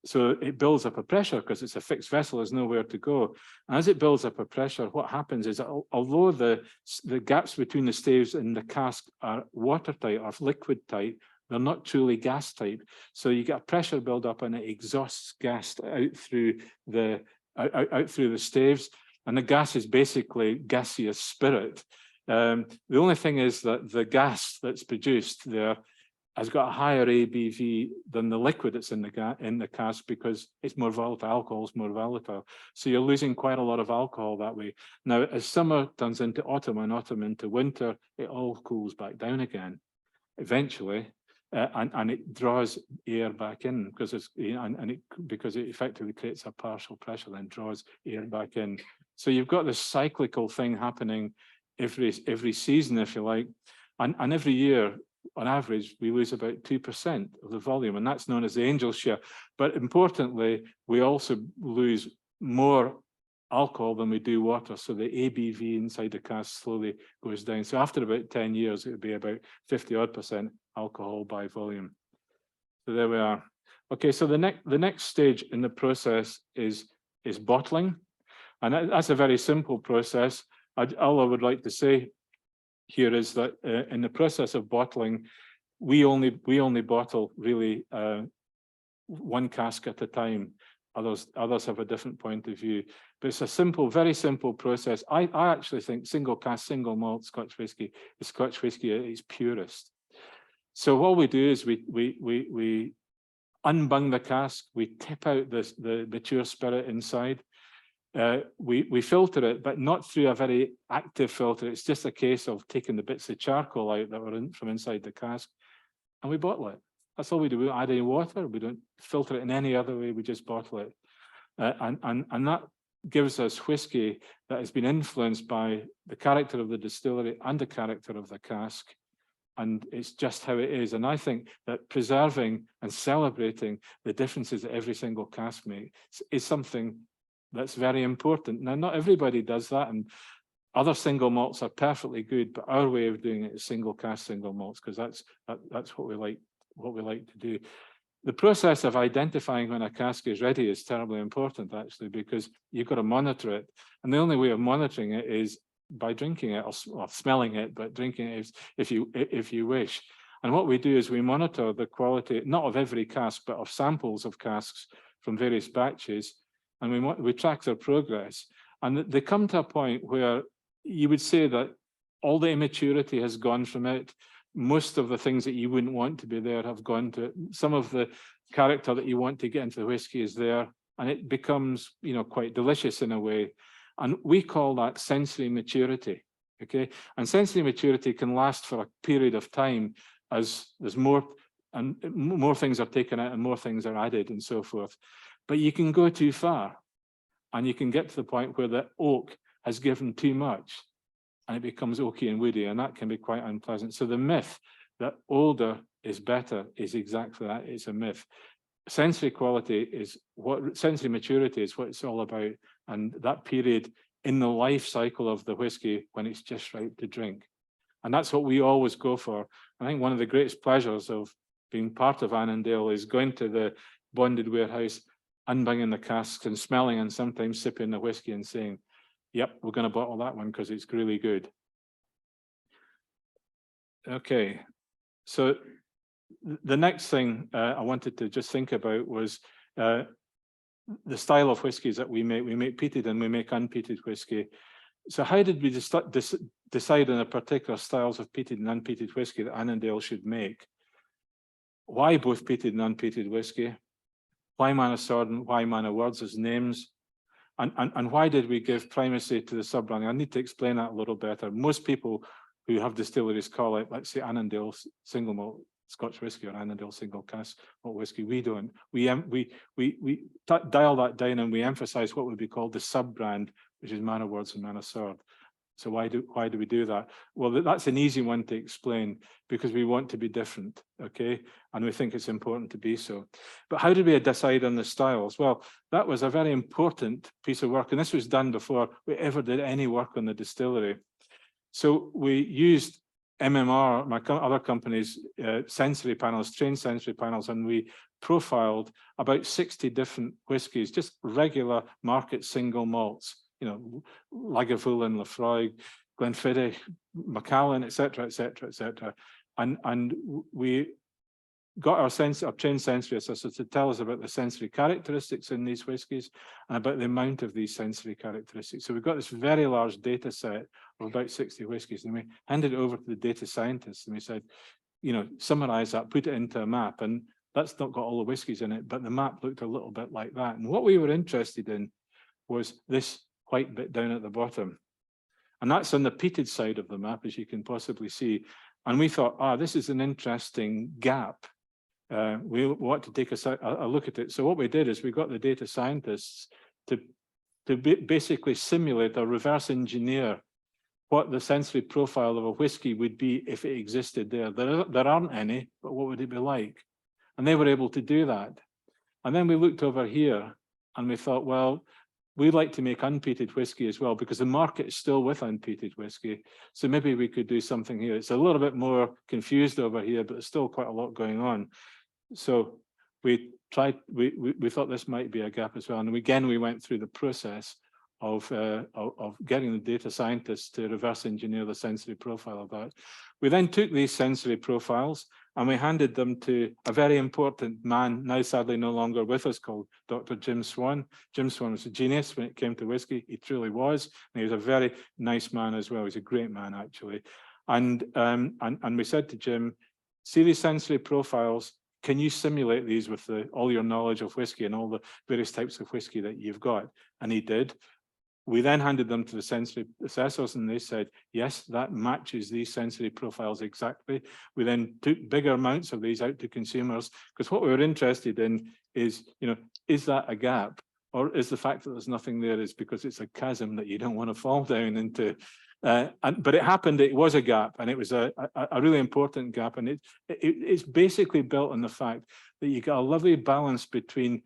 So it builds up a pressure because it's a fixed vessel, there's nowhere to go. And as it builds up a pressure, what happens is that although the gaps between the staves in the cask are watertight or liquid tight, they're not truly gas type. So you get a pressure build up and it exhausts gas out through the staves. And the gas is basically gaseous spirit. The only thing is that the gas that's produced there has got a higher ABV than the liquid that's in the cask, because it's more volatile. Alcohol is more volatile. So you're losing quite a lot of alcohol that way. Now, as summer turns into autumn and autumn into winter, it all cools back down again, eventually. And it draws air back in because because it effectively creates a partial pressure, then draws air back in. So you've got this cyclical thing happening every season, if you like, and every year on average, we lose about 2% of the volume, and that's known as the angel share. But importantly, we also lose more alcohol than we do water. So the ABV inside the cask slowly goes down. So after about 10 years, it would be about 50% alcohol by volume. So there we are. Okay, so the next stage in the process is bottling. And that's a very simple process. All I would like to say here is that in the process of bottling, we only bottle really one cask at a time. Others have a different point of view, but it's a simple, very simple process. I actually think single cask, single malt Scotch whisky is Scotch whisky at its purest. So what we do is we unbung the cask, we tip out the mature spirit inside. We filter it, but not through a very active filter. It's just a case of taking the bits of charcoal out that were from inside the cask, and we bottle it. That's all we do. We don't add any water. We don't filter it in any other way. We just bottle it, and that gives us whiskey that has been influenced by the character of the distillery and the character of the cask, and it's just how it is. And I think that preserving and celebrating the differences that every single cask makes is something that's very important. Now, not everybody does that, and other single malts are perfectly good, but our way of doing it is single cask, single malts, because that's what we like. What we like to do. The process of identifying when a cask is ready is terribly important, actually, because you've got to monitor it. And the only way of monitoring it is by drinking it, or smelling it, but drinking it if you wish. And what we do is we monitor the quality, not of every cask, but of samples of casks from various batches, and we track their progress. And they come to a point where you would say that all the immaturity has gone from it. Most of the things that you wouldn't want to be there have gone to it. Some of the character that you want to get into the whiskey is there, and it becomes, quite delicious in a way. And we call that sensory maturity, okay? And sensory maturity can last for a period of time as there's more things are taken out and more things are added and so forth. But you can go too far, and you can get to the point where the oak has given too much, and it becomes oaky and woody, and that can be quite unpleasant. So the myth that older is better is exactly that. It's a myth. Sensory maturity is what it's all about, and that period in the life cycle of the whiskey when it's just right to drink. And that's what we always go for. I think one of the greatest pleasures of being part of Annandale is going to the bonded warehouse, unbunging the casks and smelling and sometimes sipping the whiskey and saying, yep, we're going to bottle that one because it's really good. Okay, so the next thing I wanted to just think about was the style of whiskies that we make. We make peated and we make unpeated whiskey. So how did we decide on the particular styles of peated and unpeated whiskey that Annandale should make? Why both peated and unpeated whiskey? Why Manor Sword and why Manor Words as names? And why did we give primacy to the sub-branding? I need to explain that a little better. Most people who have distilleries call it, let's say, Annandale single malt Scotch whisky or Annandale single cask malt whisky. We don't. We dial that down and we emphasize what would be called the sub-brand, which is Manor Words and Manor Sword. So why do we do that? Well, that's an easy one to explain, because we want to be different, okay? And we think it's important to be so. But how did we decide on the styles? Well, that was a very important piece of work, and this was done before we ever did any work on the distillery. So we used MMR, my other companies, sensory panels, trained sensory panels, and we profiled about 60 different whiskies, just regular market single malts. Lagavulin, Lafroig, Glenfiddich, Macallan, etc., etc., etc. And we got our trained sensory assessors to tell us about the sensory characteristics in these whiskies and about the amount of these sensory characteristics. So we've got this very large data set of about 60 whiskies, and we handed it over to the data scientists, and we said, summarize that, put it into a map, and that's not got all the whiskies in it, but the map looked a little bit like that. And what we were interested in was this white bit down at the bottom. And that's on the peated side of the map, as you can possibly see. And we thought, this is an interesting gap. We want to take a look at it. So what we did is we got the data scientists to basically simulate or reverse engineer what the sensory profile of a whiskey would be if it existed there. There aren't any, but what would it be like? And they were able to do that. And then we looked over here and we thought, well, we'd like to make unpeated whiskey as well, because the market is still with unpeated whiskey. So maybe we could do something here. It's a little bit more confused over here, but there's still quite a lot going on. So we thought this might be a gap as well. And again, we went through the process of getting the data scientists to reverse engineer the sensory profile of that. We then took these sensory profiles and we handed them to a very important man, now sadly no longer with us, called Dr. Jim Swan. Jim Swan was a genius when it came to whiskey. He truly was. And he was a very nice man as well. He's a great man, actually. And we said to Jim, see these sensory profiles, can you simulate these with all your knowledge of whiskey and all the various types of whiskey that you've got? And he did. We then handed them to the sensory assessors and they said, yes, that matches these sensory profiles exactly. We then took bigger amounts of these out to consumers, because what we were interested in is, is that a gap? Or is the fact that there's nothing there is because it's a chasm that you don't want to fall down into? But it happened, it was a gap, and it was a really important gap. And it's basically built on the fact that you get a lovely balance between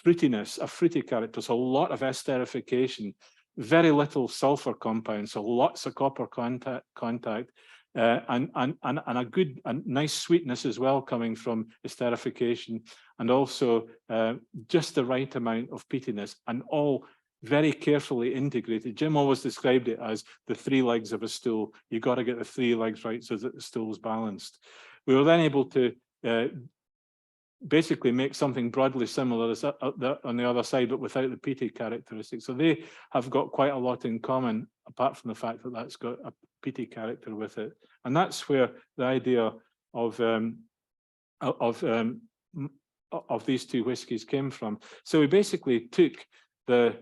fruitiness, a fruity character, so a lot of esterification, very little sulfur compounds, so lots of copper contact, and a good and nice sweetness as well coming from esterification, and also just the right amount of peatiness, and all very carefully integrated. Jim always described it as the three legs of a stool. You've got to get the three legs right so that the stool is balanced. We were then able to basically make something broadly similar as on the other side, but without the peaty characteristics. So they have got quite a lot in common, apart from the fact that that's got a peaty character with it. And that's where the idea of these two whiskies came from. So we basically took the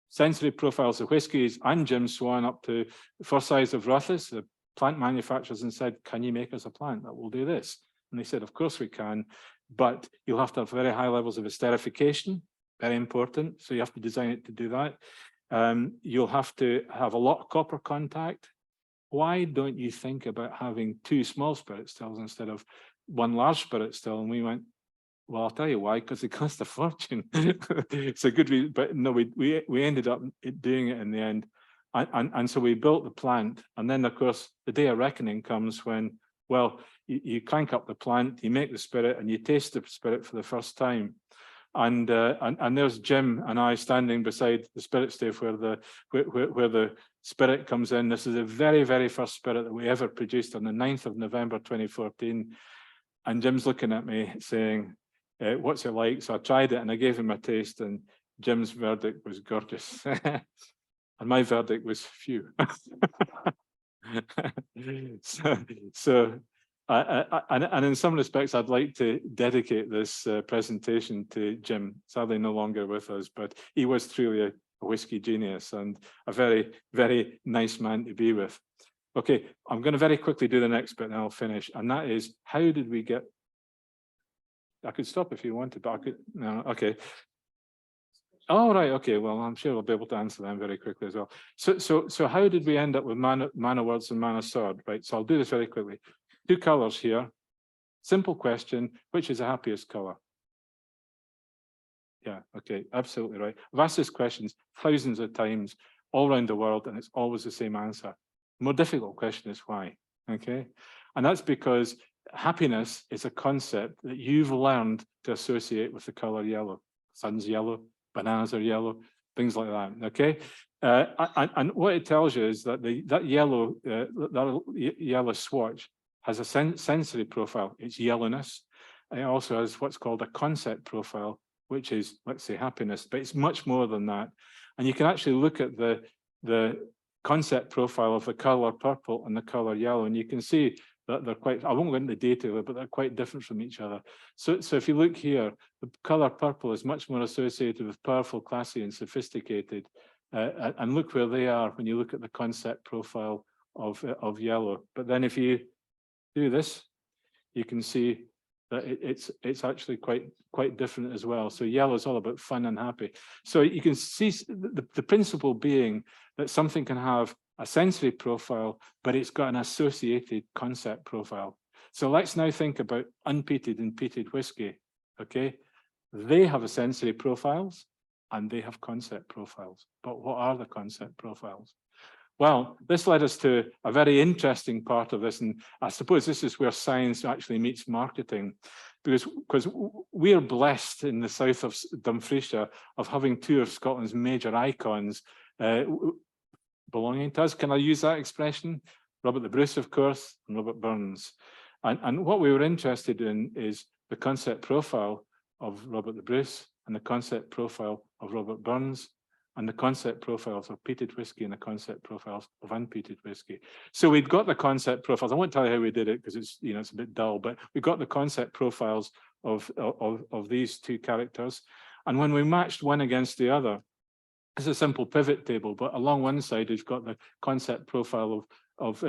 sensory profiles of whiskies and Jim Swan up to Forsyth of Rothes, the plant manufacturers, and said, can you make us a plant that will do this? And they said, of course we can, but you'll have to have very high levels of esterification, very important. So you have to design it to do that. You'll have to have a lot of copper contact. Why don't you think about having two small spirit stills instead of one large spirit still? And we went, well, I'll tell you why, because it cost a fortune. It's a good reason, but no, we ended up doing it in the end. And so we built the plant. And then, of course, the day of reckoning comes when, well, you crank up the plant, you make the spirit, and you taste the spirit for the first time. And there's Jim and I standing beside the spirit stave where the spirit comes in. This is the very, very first spirit that we ever produced on the 9th of November 2014. And Jim's looking at me saying, what's it like? So I tried it and I gave him a taste, and Jim's verdict was gorgeous. And my verdict was phew. And in some respects, I'd like to dedicate this presentation to Jim, sadly no longer with us, but he was truly a whiskey genius and a very, very nice man to be with. Okay, I'm going to very quickly do the next bit and I'll finish. And that is, how did we get... I could stop if you wanted, but I could... No, okay. Oh, right, okay, well, I'm sure I'll be able to answer them very quickly as well. So how did we end up with Man of Words and Man of Sword, right? So I'll do this very quickly. Two colours here. Simple question, which is the happiest colour? Yeah, okay, absolutely right. I've asked this question thousands of times all around the world, and it's always the same answer. The more difficult question is why, okay? And that's because happiness is a concept that you've learned to associate with the colour yellow. Sun's yellow, bananas are yellow, things like that, okay? And what it tells you is that that yellow swatch has a sensory profile, it's yellowness. It also has what's called a concept profile, which is, let's say, happiness, but it's much more than that. And you can actually look at the concept profile of the colour purple and the colour yellow, and you can see that they're quite, I won't go into detail, but they're quite different from each other. So if you look here, the colour purple is much more associated with powerful, classy, and sophisticated. And look where they are when you look at the concept profile of yellow. But then if you do this, you can see that it's actually quite different as well. So yellow is all about fun and happy. So you can see the principle being that something can have a sensory profile, but it's got an associated concept profile. So let's now think about unpeated and peated whiskey, okay? They have a sensory profiles and they have concept profiles. But what are the concept profiles? Well, this led us to a very interesting part of this, and I suppose this is where science actually meets marketing, because we are blessed in the south of Dumfriesshire of having two of Scotland's major icons belonging to us. Can I use that expression? Robert the Bruce, of course, and Robert Burns. And what we were interested in is the concept profile of Robert the Bruce and the concept profile of Robert Burns, and the concept profiles of peated whiskey and the concept profiles of unpeated whiskey. So we'd got the concept profiles. I won't tell you how we did it because it's, you know, it's a bit dull, but we got the concept profiles of these two characters. And when we matched one against the other, it's a simple pivot table, but along one side, we've got the concept profile of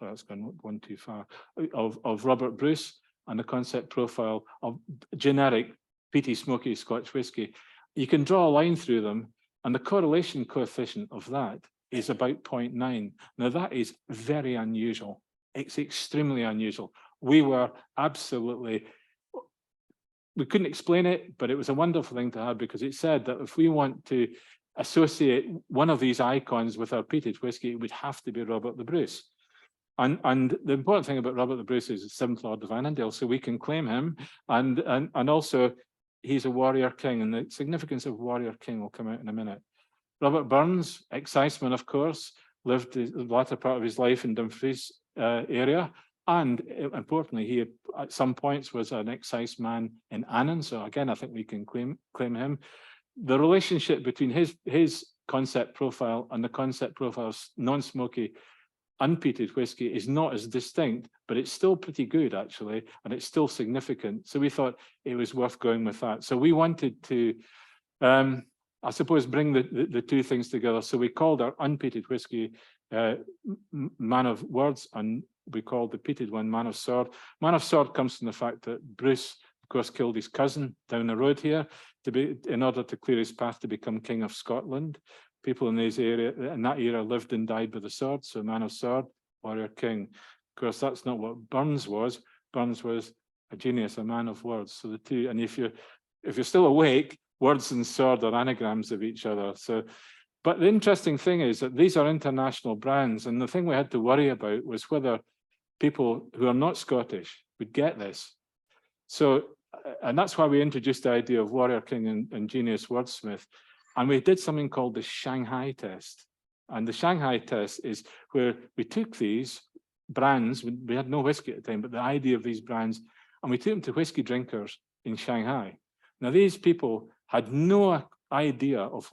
that's gone one too far, of Robert Bruce, and the concept profile of generic peaty, smoky Scotch whisky. You can draw a line through them, and the correlation coefficient of that is about 0.9. Now, that is very unusual. It's extremely unusual. We were absolutely, we couldn't explain it, but it was a wonderful thing to have, because it said that if we want to associate one of these icons with our peated whiskey, it would have to be Robert the Bruce. And the important thing about Robert the Bruce is the 7th Lord of Annandale, so we can claim him, and also he's a warrior king, and the significance of warrior king will come out in a minute. Robert Burns, exciseman, of course, lived the latter part of his life in Dumfries area, and importantly, he at some points was an exciseman in Annan. So again, I think we can claim him. The relationship between his concept profile and the concept profile of non-smoky unpeated whiskey is not as distinct, but it's still pretty good, actually, and it's still significant. So we thought it was worth going with that. So we wanted to, I suppose, bring the two things together. So we called our unpeated whiskey Man of Words, and we called the peated one Man of Sword. Man of Sword comes from the fact that Bruce, of course, killed his cousin down the road here in order to clear his path to become King of Scotland. People in that era lived and died with the sword, so Man of Sword, warrior king. Of course, that's not what Burns was. Burns was a genius, a man of words. So the two, and if you're still awake, words and sword are anagrams of each other. So, but the interesting thing is that these are international brands, and the thing we had to worry about was whether people who are not Scottish would get this. So, and that's why we introduced the idea of warrior king and genius wordsmith. And we did something called the Shanghai test. And the Shanghai test is where we took these brands, we had no whiskey at the time, but the idea of these brands, and we took them to whiskey drinkers in Shanghai. Now, these people had no idea of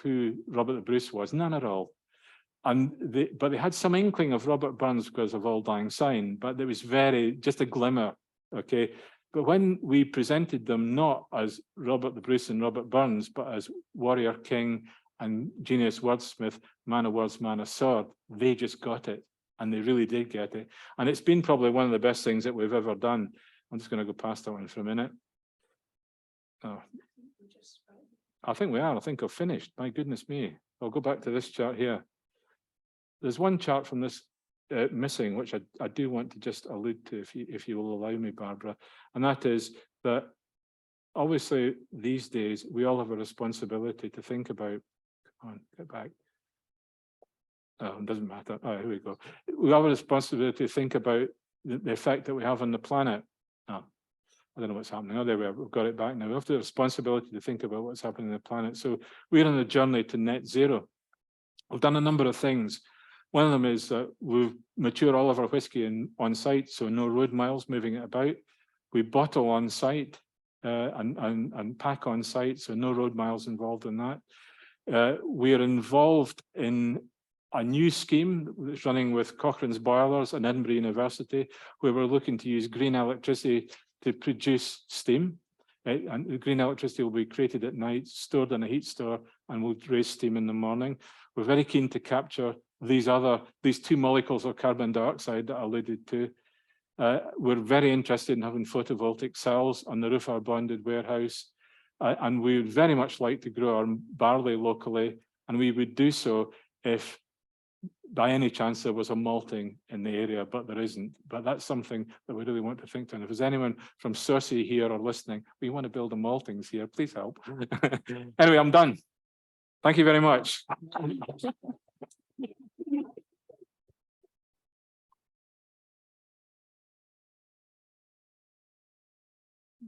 who Robert the Bruce was, none at all. But they had some inkling of Robert Burns because of Auld Lang Syne, but there was just a glimmer, okay? But when we presented them not as Robert the Bruce and Robert Burns, but as warrior king and genius wordsmith, man of words, man of sword, they just got it, and they really did get it. And it's been probably one of the best things that we've ever done. I'm just going to go past that one for a minute. Oh. I think we are. I think I've finished. My goodness me. I'll go back to this chart here. There's one chart from this missing, which I do want to just allude to, if you will allow me, Barbara, and that is that obviously these days we all have a responsibility to think about. Come on, get back. Oh, it doesn't matter. Oh, here we go. We have a responsibility to think about the effect that we have on the planet. Oh, I don't know what's happening. Oh, there we are. We've got it back now. We have the responsibility to think about what's happening on the planet. So we're on a journey to net zero. We've done a number of things. One of them is that we mature all of our whiskey on site, so no road miles moving it about. We bottle on site and pack on site, so no road miles involved in that. We are involved in a new scheme that's running with Cochrane's Boilers and Edinburgh University, where we're looking to use green electricity to produce steam. And the green electricity will be created at night, stored in a heat store, and will raise steam in the morning. We're very keen to capture these two molecules of carbon dioxide that I alluded to. We're very interested in having photovoltaic cells on the roof of our bonded warehouse. And we would very much like to grow our barley locally. And we would do so if by any chance there was a malting in the area, but there isn't. But that's something that we really want to think to. And if there's anyone from Sursey here or listening, we want to build a maltings here, please help. Anyway, I'm done. Thank you very much.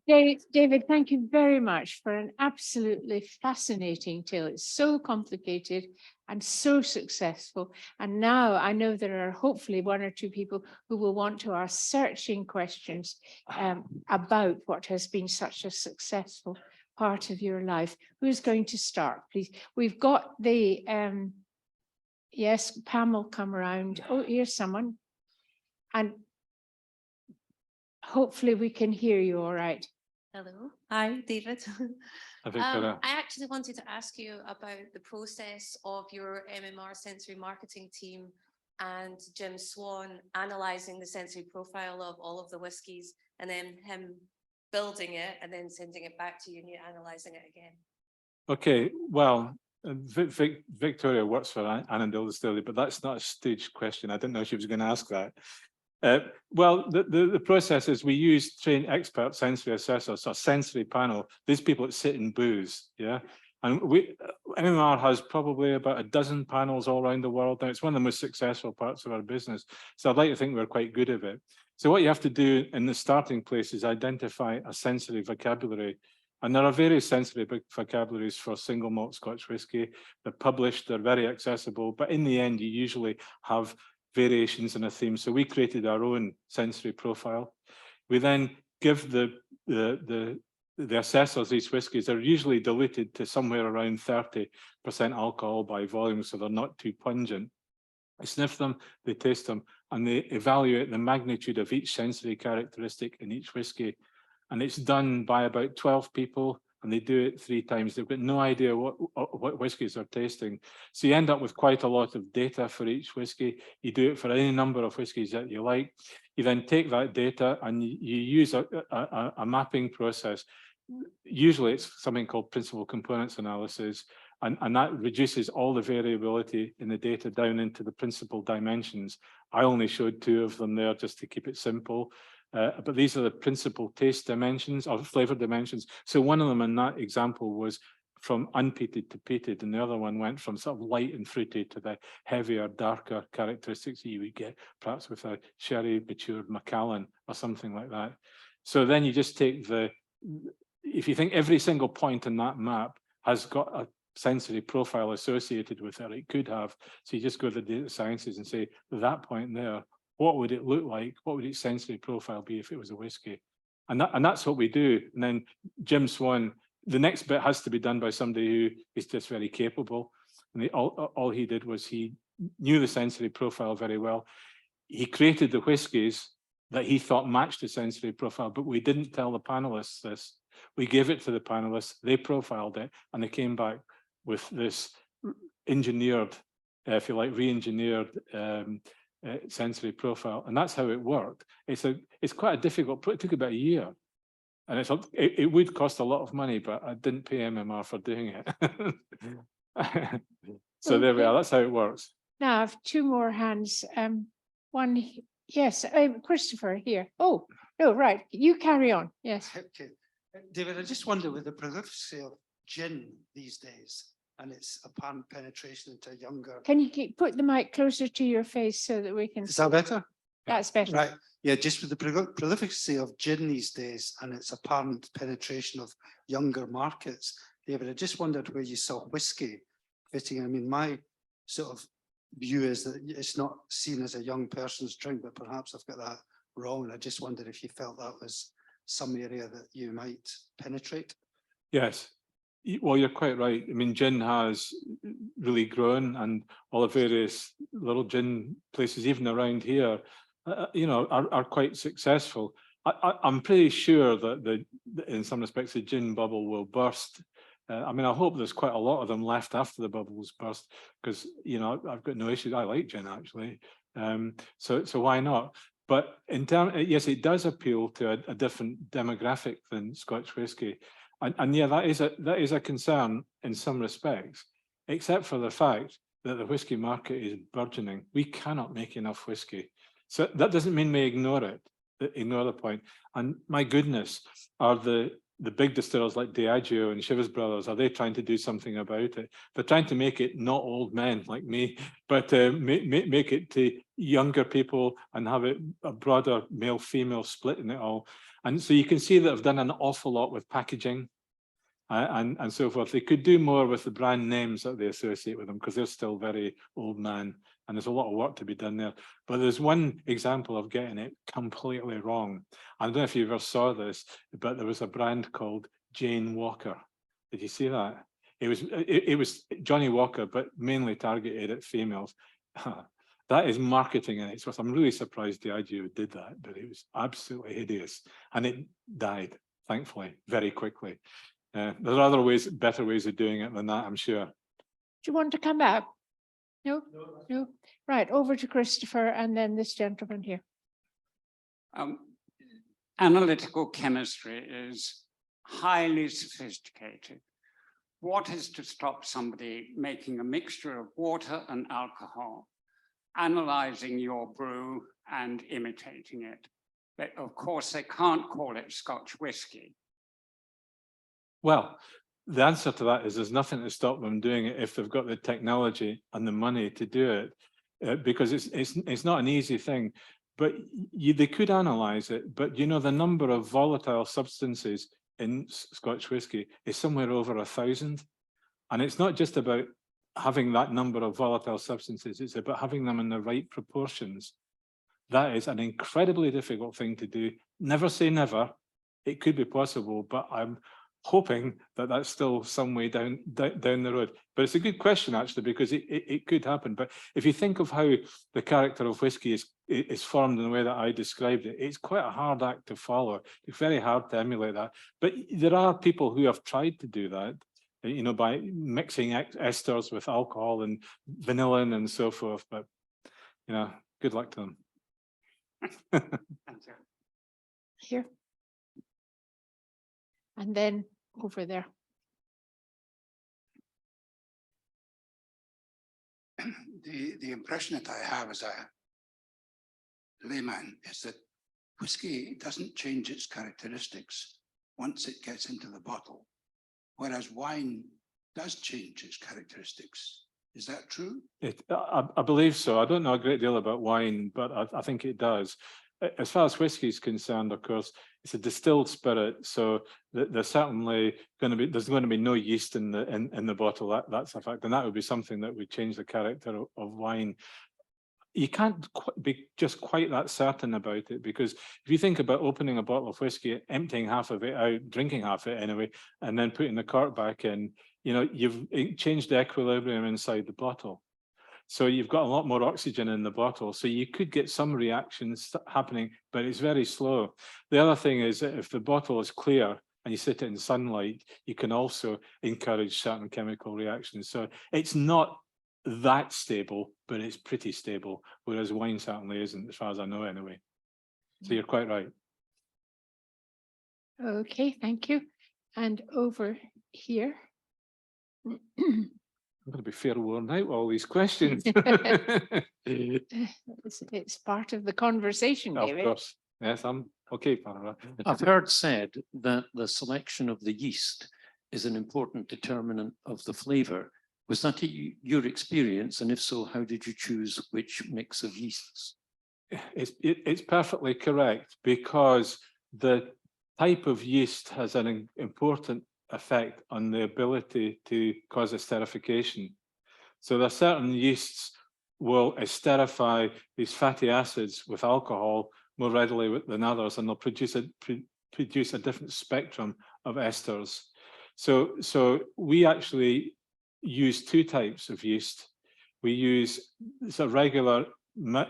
David, thank you very much for an absolutely fascinating tale. It's so complicated and so successful. And now I know there are hopefully one or two people who will want to ask searching questions about what has been such a successful part of your life. Who's going to start, please? We've got the, yes, Pam will come around. Oh, here's someone. And hopefully we can hear you all right. Hello. Hi, David. I I actually wanted to ask you about the process of your MMR sensory marketing team and Jim Swan analysing the sensory profile of all of the whiskies and then him building it and then sending it back to you and you analysing it again. Okay, well, Victoria works for Annandale Distillery, but that's not a staged question. I didn't know she was going to ask that. Well, the process is we use trained expert sensory assessors, so a sensory panel, these people that sit in booths, yeah? And MMR has probably about a dozen panels all around the world now. It's one of the most successful parts of our business. So I'd like to think we're quite good at it. So what you have to do in the starting place is identify a sensory vocabulary. And there are various sensory vocabularies for single malt Scotch whisky. They're published, they're very accessible, but in the end, you usually have variations in a theme. So we created our own sensory profile. We then give the assessors these whiskies. They're usually diluted to somewhere around 30% alcohol by volume, so they're not too pungent. They sniff them, they taste them, and they evaluate the magnitude of each sensory characteristic in each whiskey. And it's done by about 12 people, and they do it 3 times. They've got no idea what whiskies they're tasting. So you end up with quite a lot of data for each whiskey. You do it for any number of whiskies that you like. You then take that data and you use a mapping process. Usually it's something called principal components analysis, and that reduces all the variability in the data down into the principal dimensions. I only showed 2 of them there just to keep it simple. But these are the principal taste dimensions or flavor dimensions. So one of them in that example was from unpeated to peated, and the other one went from sort of light and fruity to the heavier, darker characteristics that you would get perhaps with a sherry matured Macallan or something like that. So then you just take if you think every single point in that map has got a sensory profile associated with it, it could have. So you just go to the data sciences and say, that point there, what would it look like? What would its sensory profile be if it was a whiskey? And that's what we do. And then Jim Swan, the next bit has to be done by somebody who is just very capable. And all he did was he knew the sensory profile very well. He created the whiskies that he thought matched the sensory profile, but we didn't tell the panelists this. We gave it to the panelists, they profiled it, and they came back with this engineered, if you like, re-engineered sensory profile, and that's how it worked. It's quite a difficult. It took about a year, and it would cost a lot of money, but I didn't pay MMR for doing it. So there we are. That's how it works. Now I have 2 more hands. One, yes, Christopher here. Oh no, right. You carry on. Yes. Okay, David. I just wonder with the prolificity of gin these days and its apparent penetration into younger. Can you put the mic closer to your face so that we can? Is that better? That's better. Right. Yeah, just with the prolificity of gin these days and its apparent penetration of younger markets, David, I just wondered where you saw whiskey fitting. I mean, my sort of view is that it's not seen as a young person's drink, but perhaps I've got that wrong. And I just wondered if you felt that was some area that you might penetrate. Yes. Well, you're quite right. I mean, gin has really grown, and all the various little gin places, even around here, are quite successful. I'm pretty sure that in some respects, the gin bubble will burst. I mean, I hope there's quite a lot of them left after the bubbles burst, because, I've got no issues. I like gin, actually. So why not? But yes, it does appeal to a different demographic than Scotch whisky. And yeah, that is a concern in some respects, except for the fact that the whiskey market is burgeoning. We cannot make enough whiskey. So that doesn't mean we ignore it, ignore the point. And my goodness, are the big distillers like Diageo and Chivas Brothers, are they trying to do something about it? They're trying to make it not old men like me, but make it to younger people and have it a broader male-female split in it all. And so you can see that I've done an awful lot with packaging and so forth. They could do more with the brand names that they associate with them, because they're still very old man, and there's a lot of work to be done there. But there's one example of getting it completely wrong. I don't know if you ever saw this, but there was a brand called Jane Walker. Did you see that? It was Johnny Walker, but mainly targeted at females. That is marketing in its worth. I'm really surprised Diageo did that, but it was absolutely hideous. And it died, thankfully, very quickly. There are other ways, better ways of doing it than that, I'm sure. Do you want to come back? No? No? Right, over to Christopher and then this gentleman here. Analytical chemistry is highly sophisticated. What is to stop somebody making a mixture of water and alcohol, analyzing your brew and imitating it? But of course, they can't call it Scotch whisky. Well, the answer to that is there's nothing to stop them doing it if they've got the technology and the money to do it, because it's not an easy thing. But they could analyze it, but you know, the number of volatile substances in Scotch whisky is somewhere over 1,000. And it's not just about having that number of volatile substances, it's about having them in the right proportions. That is an incredibly difficult thing to do. Never say never. It could be possible, but I'm hoping that that's still some way down the road. But it's a good question, actually, because it could happen. But if you think of how the character of whiskey is formed in the way that I described it, it's quite a hard act to follow. It's very hard to emulate that. But there are people who have tried to do that, you know, by mixing esters with alcohol and vanillin and so forth. But, you know, good luck to them. Here. And then over there. The impression that I have as a layman is that whiskey doesn't change its characteristics once it gets into the bottle, whereas wine does change its characteristics. Is that true? I believe so. I don't know a great deal about wine, but I think it does. As far as whiskey is concerned, of course, it's a distilled spirit, so there's certainly going to be no yeast in the bottle. That's a fact, and that would be something that would change the character of wine. You can't be just quite that certain about it, because if you think about opening a bottle of whiskey, emptying half of it out, drinking half of it anyway, and then putting the cork back in, you know, you've changed the equilibrium inside the bottle. So you've got a lot more oxygen in the bottle. So you could get some reactions happening, but it's very slow. The other thing is that if the bottle is clear and you sit it in sunlight, you can also encourage certain chemical reactions. So it's not that stable, but it's pretty stable, whereas wine certainly isn't, as far as I know anyway. So you're quite right. Okay, thank you. And over here. I'm going to be fair worn out all these questions. It's part of the conversation, David. Of course. Yes, I'm okay, Para. I've heard said that the selection of the yeast is an important determinant of the flavour. Was that your experience? And if so, how did you choose which mix of yeasts? It's perfectly correct, because the type of yeast has an important effect on the ability to cause esterification. So there are certain yeasts will esterify these fatty acids with alcohol more readily than others, and they'll produce a different spectrum of esters. So we actually use two types of yeast. We use a regular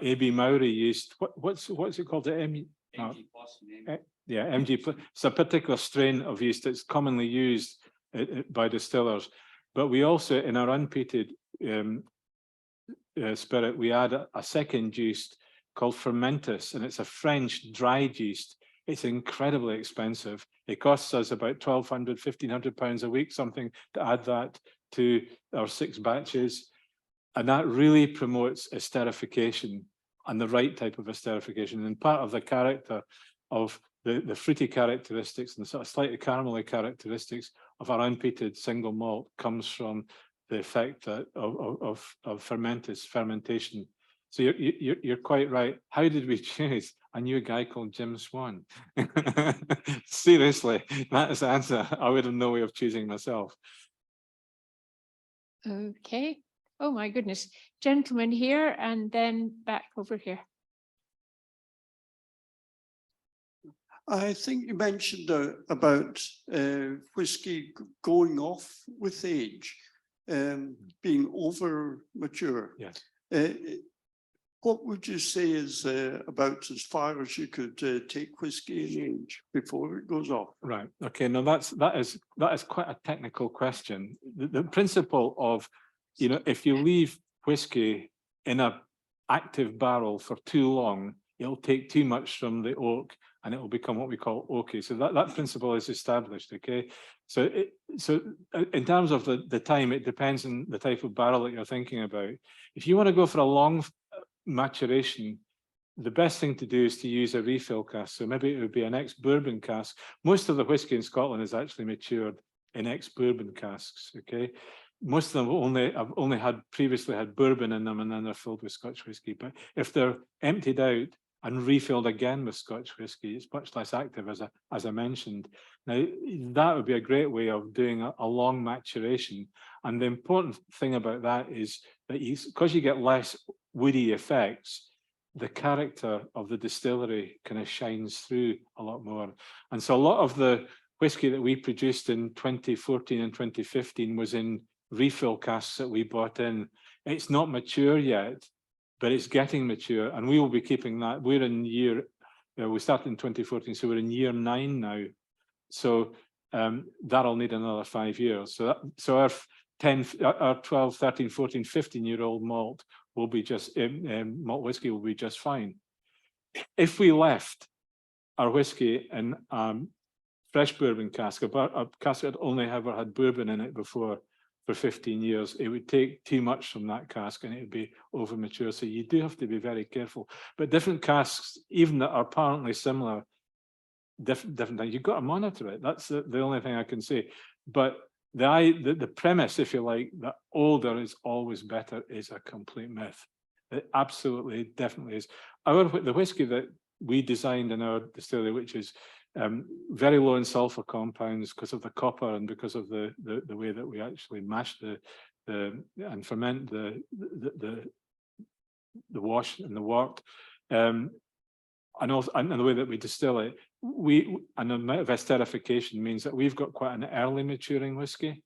AB Maori yeast. What's it called? The yeah, MG. It's a particular strain of yeast that's commonly used by distillers. But we also, in our unpeated spirit, we add a second yeast called fermentus, and it's a French dried yeast. It's incredibly expensive. It costs us about £1,200, £1,500 a week, something, to add that to our 6 batches. And that really promotes esterification and the right type of esterification. And part of the character of the fruity characteristics and sort of slightly caramelly characteristics of our unpeated single malt comes from the effect that of fermentation. So you're quite right. How did we choose? I knew a guy called Jim Swan. Seriously, that is the answer. I would have no way of choosing myself. Okay. Oh my goodness. Gentleman here and then back over here. I think you mentioned about whiskey going off with age, being over mature. Yes. What would you say is about as far as you could take whiskey in age before it goes off? Right. Okay. Now that is quite a technical question. The principle of, you know, if you leave whiskey in an active barrel for too long, it'll take too much from the oak and it will become what we call oaky. So that principle is established. Okay. So in terms of the time, it depends on the type of barrel that you're thinking about. If you want to go for a long maturation, the best thing to do is to use a refill cask. So maybe it would be an ex-bourbon cask. Most of the whiskey in Scotland is actually matured in ex-bourbon casks. Okay. Most of them have only previously had bourbon in them, and then they're filled with Scotch whisky. But if they're emptied out and refilled again with Scotch whisky, it's much less active, as I mentioned. Now, that would be a great way of doing a long maturation. And the important thing about that is that because you get less woody effects, the character of the distillery kind of shines through a lot more. And so a lot of the whiskey that we produced in 2014 and 2015 was in refill casks that we bought in. It's not mature yet, but it's getting mature, and we will be keeping that. We're in we started in 2014, so we're in year 9 now. So that'll need another 5 years. So our 12, 13, 14, 15-year-old malt will be just malt whiskey will be just fine. If we left our whiskey in fresh bourbon cask, a cask that only ever had bourbon in it before, for 15 years, it would take too much from that cask and it would be over mature. So you do have to be very careful. But different casks, even that are apparently similar, different things, you've got to monitor it. That's the only thing I can say. But the premise, if you like, that older is always better is a complete myth. It absolutely, definitely is. The whiskey that we designed in our distillery, which is very low in sulfur compounds because of the copper and because of the way that we actually mash and ferment the wash and the wort, and also and the way that we distill it. And the amount of esterification means that we've got quite an early maturing whiskey.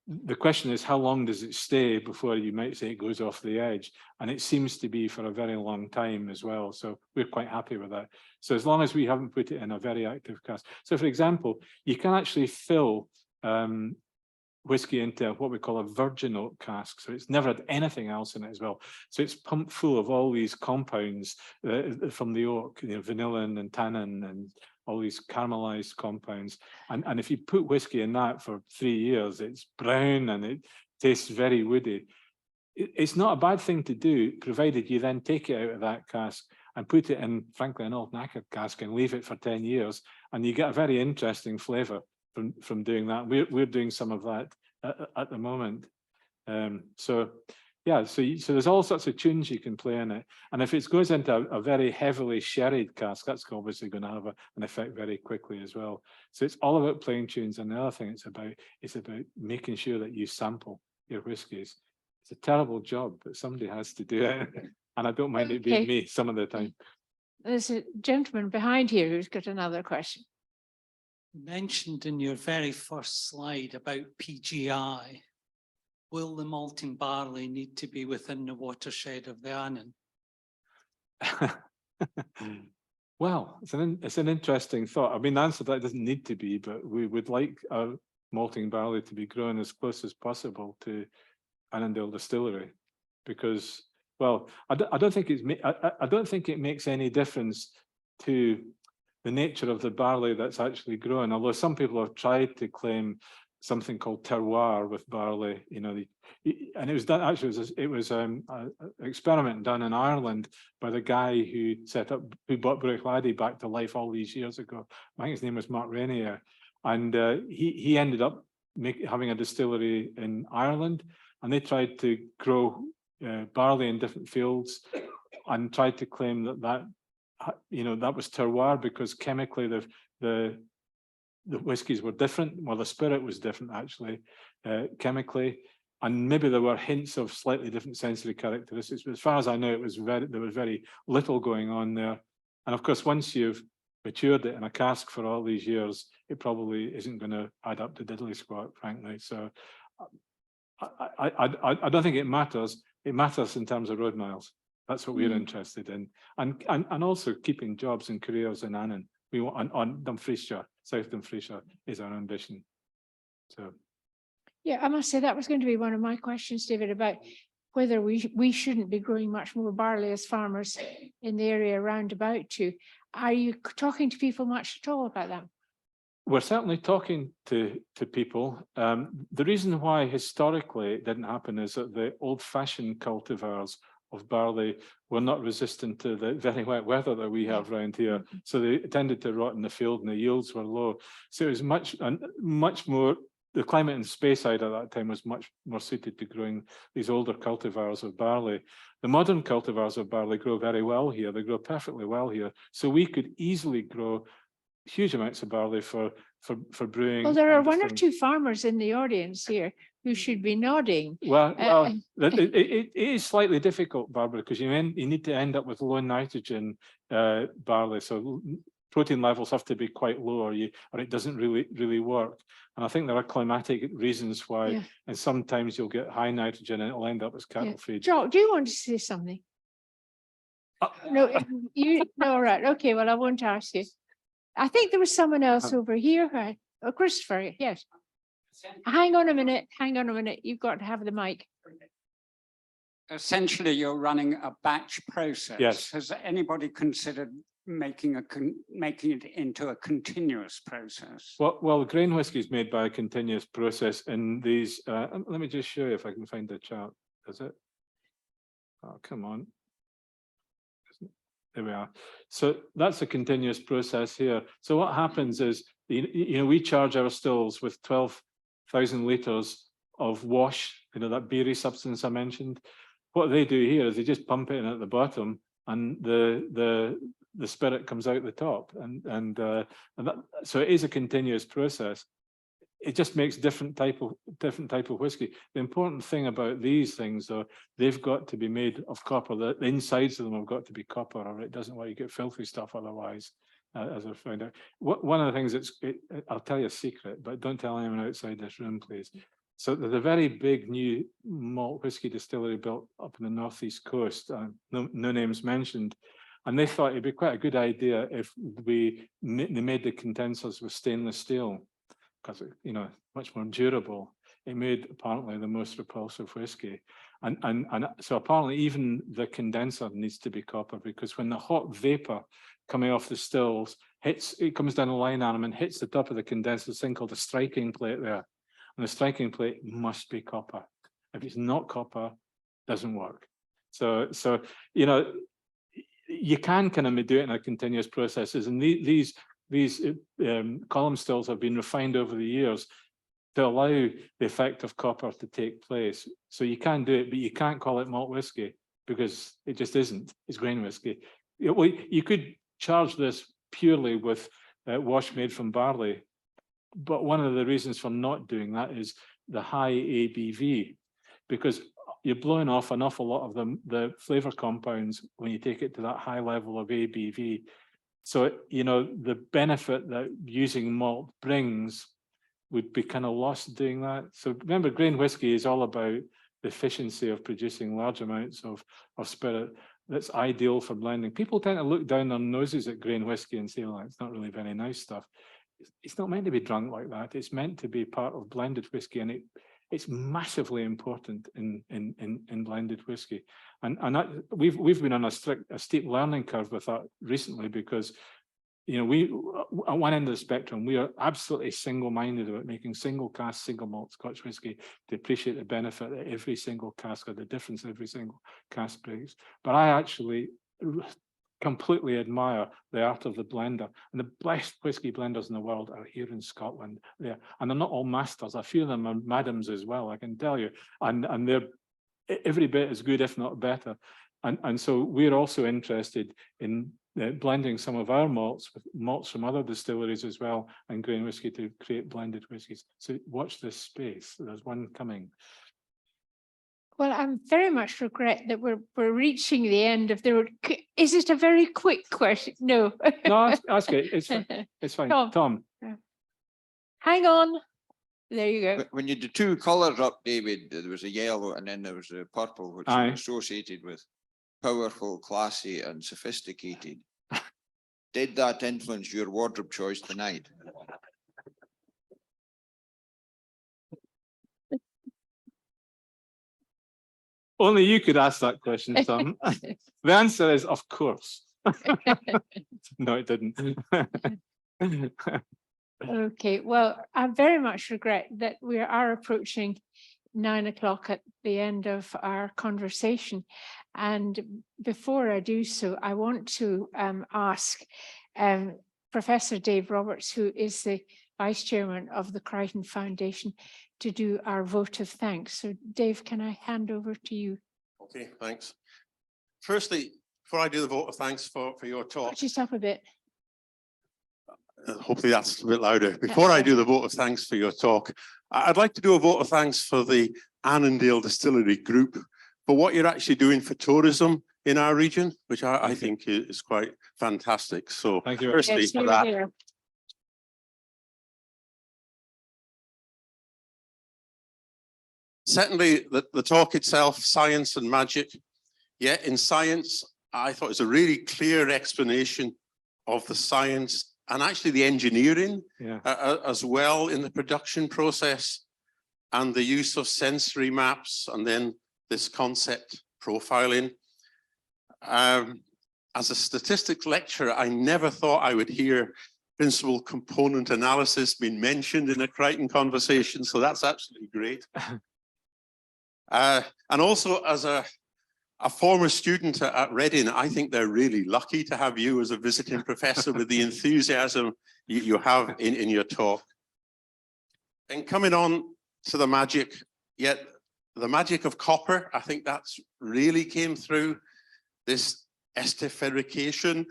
The question is, how long does it stay before you might say it goes off the edge? And it seems to be for a very long time as well. So we're quite happy with that. So as long as we haven't put it in a very active cask. So for example, you can actually fill whiskey into what we call a virgin oak cask. So it's never had anything else in it as well. So it's pumped full of all these compounds from the oak, vanillin and tannin and all these caramelized compounds. And if you put whiskey in that for 3 years, it's brown and it tastes very woody. It's not a bad thing to do, provided you then take it out of that cask and put it in, frankly, an old knackered cask and leave it for 10 years. And you get a very interesting flavour from doing that. We're doing some of that at the moment. So there's all sorts of tunes you can play in it. And if it goes into a very heavily sherried cask, that's obviously going to have an effect very quickly as well. So it's all about playing tunes. And the other thing it's about making sure that you sample your whiskies. It's a terrible job, but somebody has to do it. And I don't mind it being me some of the time. There's a gentleman behind here who's got another question. You mentioned in your very first slide about PGI. Will the malting barley need to be within the watershed of the Annan? Well, it's an interesting thought. I mean, the answer to that doesn't need to be, but we would like our malting barley to be grown as close as possible to Annandale Distillery, because, well, I don't think it makes any difference to the nature of the barley that's actually grown. Although some people have tried to claim something called terroir with barley, you know, and it was done, actually, it was an experiment done in Ireland by the guy who who brought Bruichladdich back to life all these years ago. I think his name was Mark Rainier. And he ended up having a distillery in Ireland, and they tried to grow barley in different fields and tried to claim that that was terroir, because chemically the whiskies were different. Well, the spirit was different actually, chemically, and maybe there were hints of slightly different sensory characteristics. But as far as I know, there was very little going on there. And of course, once you've matured it in a cask for all these years, it probably isn't going to add up to diddly squat, frankly. So I don't think it matters. It matters in terms of road miles. That's what we're interested in, and also keeping jobs and careers in Annan. We want on Dumfriesshire, South Dumfriesshire is our ambition. So, yeah, I must say that was going to be one of my questions, David, about whether we shouldn't be growing much more barley as farmers in the area around about too. Are you talking to people much at all about that? we're certainly talking to people. The reason why historically it didn't happen is that the old-fashioned cultivars of barley were not resistant to the very wet weather that we have around here. So they tended to rot in the field and the yields were low. So it was much more, the climate in Speyside at that time was much more suited to growing these older cultivars of barley. The modern cultivars of barley grow very well here. They grow perfectly well here. So we could easily grow huge amounts of barley for brewing. Well, there are one or two farmers in the audience here who should be nodding. Well, it is slightly difficult, Barbara, because you need to end up with low nitrogen barley. So protein levels have to be quite low, or it doesn't really work. And I think there are climatic reasons why, and sometimes you'll get high nitrogen and it'll end up as cattle feed. Joe, do you want to say something? No, no, right. Okay, well, I won't ask you. I think there was someone else over here. Right? Oh, Christopher, yes. Hang on a minute. You've got to have the mic. Essentially, you're running a batch process. Yes. Has anybody considered making it into a continuous process? Well, grain whiskey is made by a continuous process in these. Let me just show you if I can find the chart. Does it? Oh, come on. There we are. So that's a continuous process here. So what happens is, we charge our stills with 12,000 litres of wash, that beery substance I mentioned. What they do here is they just pump it in at the bottom, and the spirit comes out the top, and so it is a continuous process. It just makes different type of whiskey. The important thing about these things, though, they've got to be made of copper. The insides of them have got to be copper, or it doesn't want you get filthy stuff otherwise, as I found out. One of the things I'll tell you a secret, but don't tell anyone outside this room, please. So there's a very big new malt whiskey distillery built up in the northeast coast, no names mentioned. And they thought it'd be quite a good idea if they made the condensers with stainless steel, because much more durable. It made apparently the most repulsive whiskey, and so apparently even the condenser needs to be copper, because when the hot vapor coming off the stills it comes down the line arm and hits the top of the condenser, this thing called a striking plate there, and the striking plate must be copper. If it's not copper, it doesn't work. So you can kind of do it in a continuous processes, and these column stills have been refined over the years to allow the effect of copper to take place. So you can do it, but you can't call it malt whiskey because it just isn't. It's grain whiskey. You could charge this purely with wash made from barley, but one of the reasons for not doing that is the high ABV, because you're blowing off an awful lot of the flavour compounds when you take it to that high level of ABV. So, the benefit that using malt brings would be kind of lost doing that. So remember, grain whiskey is all about the efficiency of producing large amounts of spirit that's ideal for blending. People tend to look down their noses at grain whiskey and say, well, it's not really very nice stuff. It's not meant to be drunk like that. It's meant to be part of blended whiskey, and it's massively important in blended whiskey. And we've been on a steep learning curve with that recently, because you know, we at one end of the spectrum, we are absolutely single-minded about making single cask, single malt Scotch whisky to appreciate the benefit that every single cask or the difference every single cask brings. But I actually completely admire the art of the blender, and the best whisky blenders in the world are here in Scotland. There, and they're not all masters. A few of them are madams as well, I can tell you, and they're every bit as good, if not better. And so we're also interested in blending some of our malts with malts from other distilleries as well, and grain whisky to create blended whiskies. So watch this space. There's one coming. Well, I very much regret that we're reaching the end of the. Is it a very quick question? No. No, ask it. It's fine. It's fine. Tom. Hang on. There you go. When you do two colours up, David, there was a yellow and then there was a purple, which Aye. is associated with powerful, classy, and sophisticated. Did that influence your wardrobe choice tonight? Only you could ask that question, Tom. The answer is, of course. No, it didn't. Okay, well, I very much regret that we are approaching 9 o'clock at the end of our conversation. And before I do so, I want to ask Professor Dave Roberts, who is the Vice Chairman of the Crichton Foundation, to do our vote of thanks. So Dave, can I hand over to you? Okay, thanks. Firstly, before I do the vote of thanks for your talk. Just up a bit. Hopefully that's a bit louder. Before I do the vote of thanks for your talk, I'd like to do a vote of thanks for the Annandale Distillery Group for what you're actually doing for tourism in our region, which I think is quite fantastic. So thank you. Firstly, Yes, for that. here. Secondly, the talk itself, science and magic. Yeah, in science, I thought it was a really clear explanation of the science and actually the engineering as well in the production process, and the use of sensory maps, and then this concept profiling. As a statistics lecturer, I never thought I would hear principal component analysis being mentioned in a Crichton conversation, so that's absolutely great. And also as a former student at Reading, I think they're really lucky to have you as a visiting professor with the enthusiasm you have in your talk. And coming on to the magic, yet the magic of copper, I think that's really came through this esterification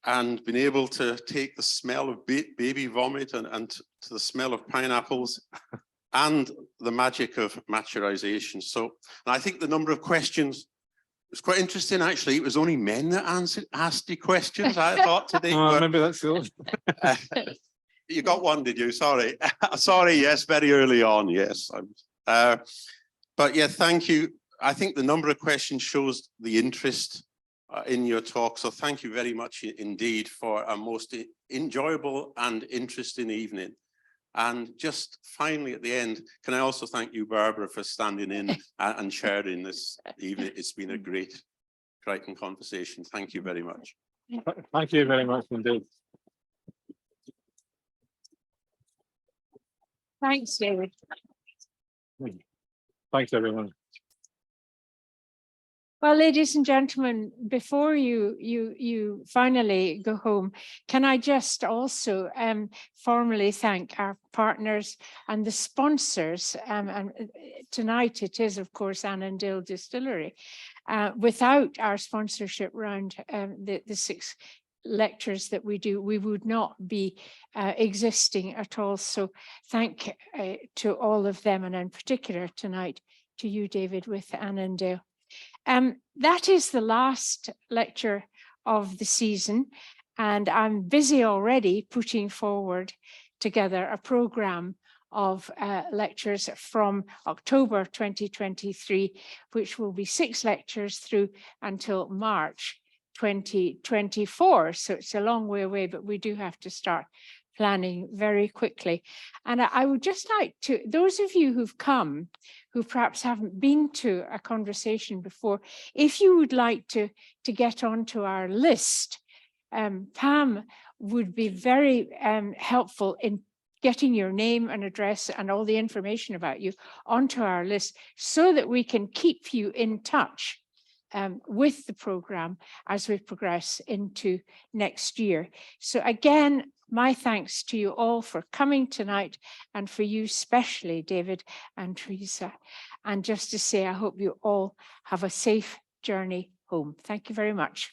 and being able to take the smell of baby vomit and to the smell of pineapples and the magic of maturation. So, and I think the number of questions was quite interesting, actually. It was only men that asked the questions, I thought, today. Oh, maybe that's the You got one, did you? Sorry. Sorry, yes, very early on, yes. But yeah, thank you. I think the number of questions shows the interest in your talk. So thank you very much indeed for a most enjoyable and interesting evening. And just finally at the end, can I also thank you, Barbara, for standing in and sharing this evening. It's been a great Crichton conversation. Thank you very much. Thank you very much indeed. Thanks, David. Thanks, everyone. Well, ladies and gentlemen, before you finally go home, can I just also formally thank our partners and the sponsors. And tonight it is, of course, Annandale Distillery. Without our sponsorship round the 6 lectures that we do, we would not be existing at all. So thank to all of them, and in particular tonight to you, David, with Annandale. That is the last lecture of the season, and I'm busy already putting forward together a programme of lectures from October 2023, which will be 6 lectures through until March 2024. So it's a long way away, but we do have to start planning very quickly. And I would just like to, those of you who've come, who perhaps haven't been to a conversation before, if you would like to get onto our list, Pam would be very helpful in getting your name and address and all the information about you onto our list so that we can keep you in touch with the program as we progress into next year. So again, my thanks to you all for coming tonight, and for you especially, David and Teresa. And just to say, I hope you all have a safe journey home. Thank you very much.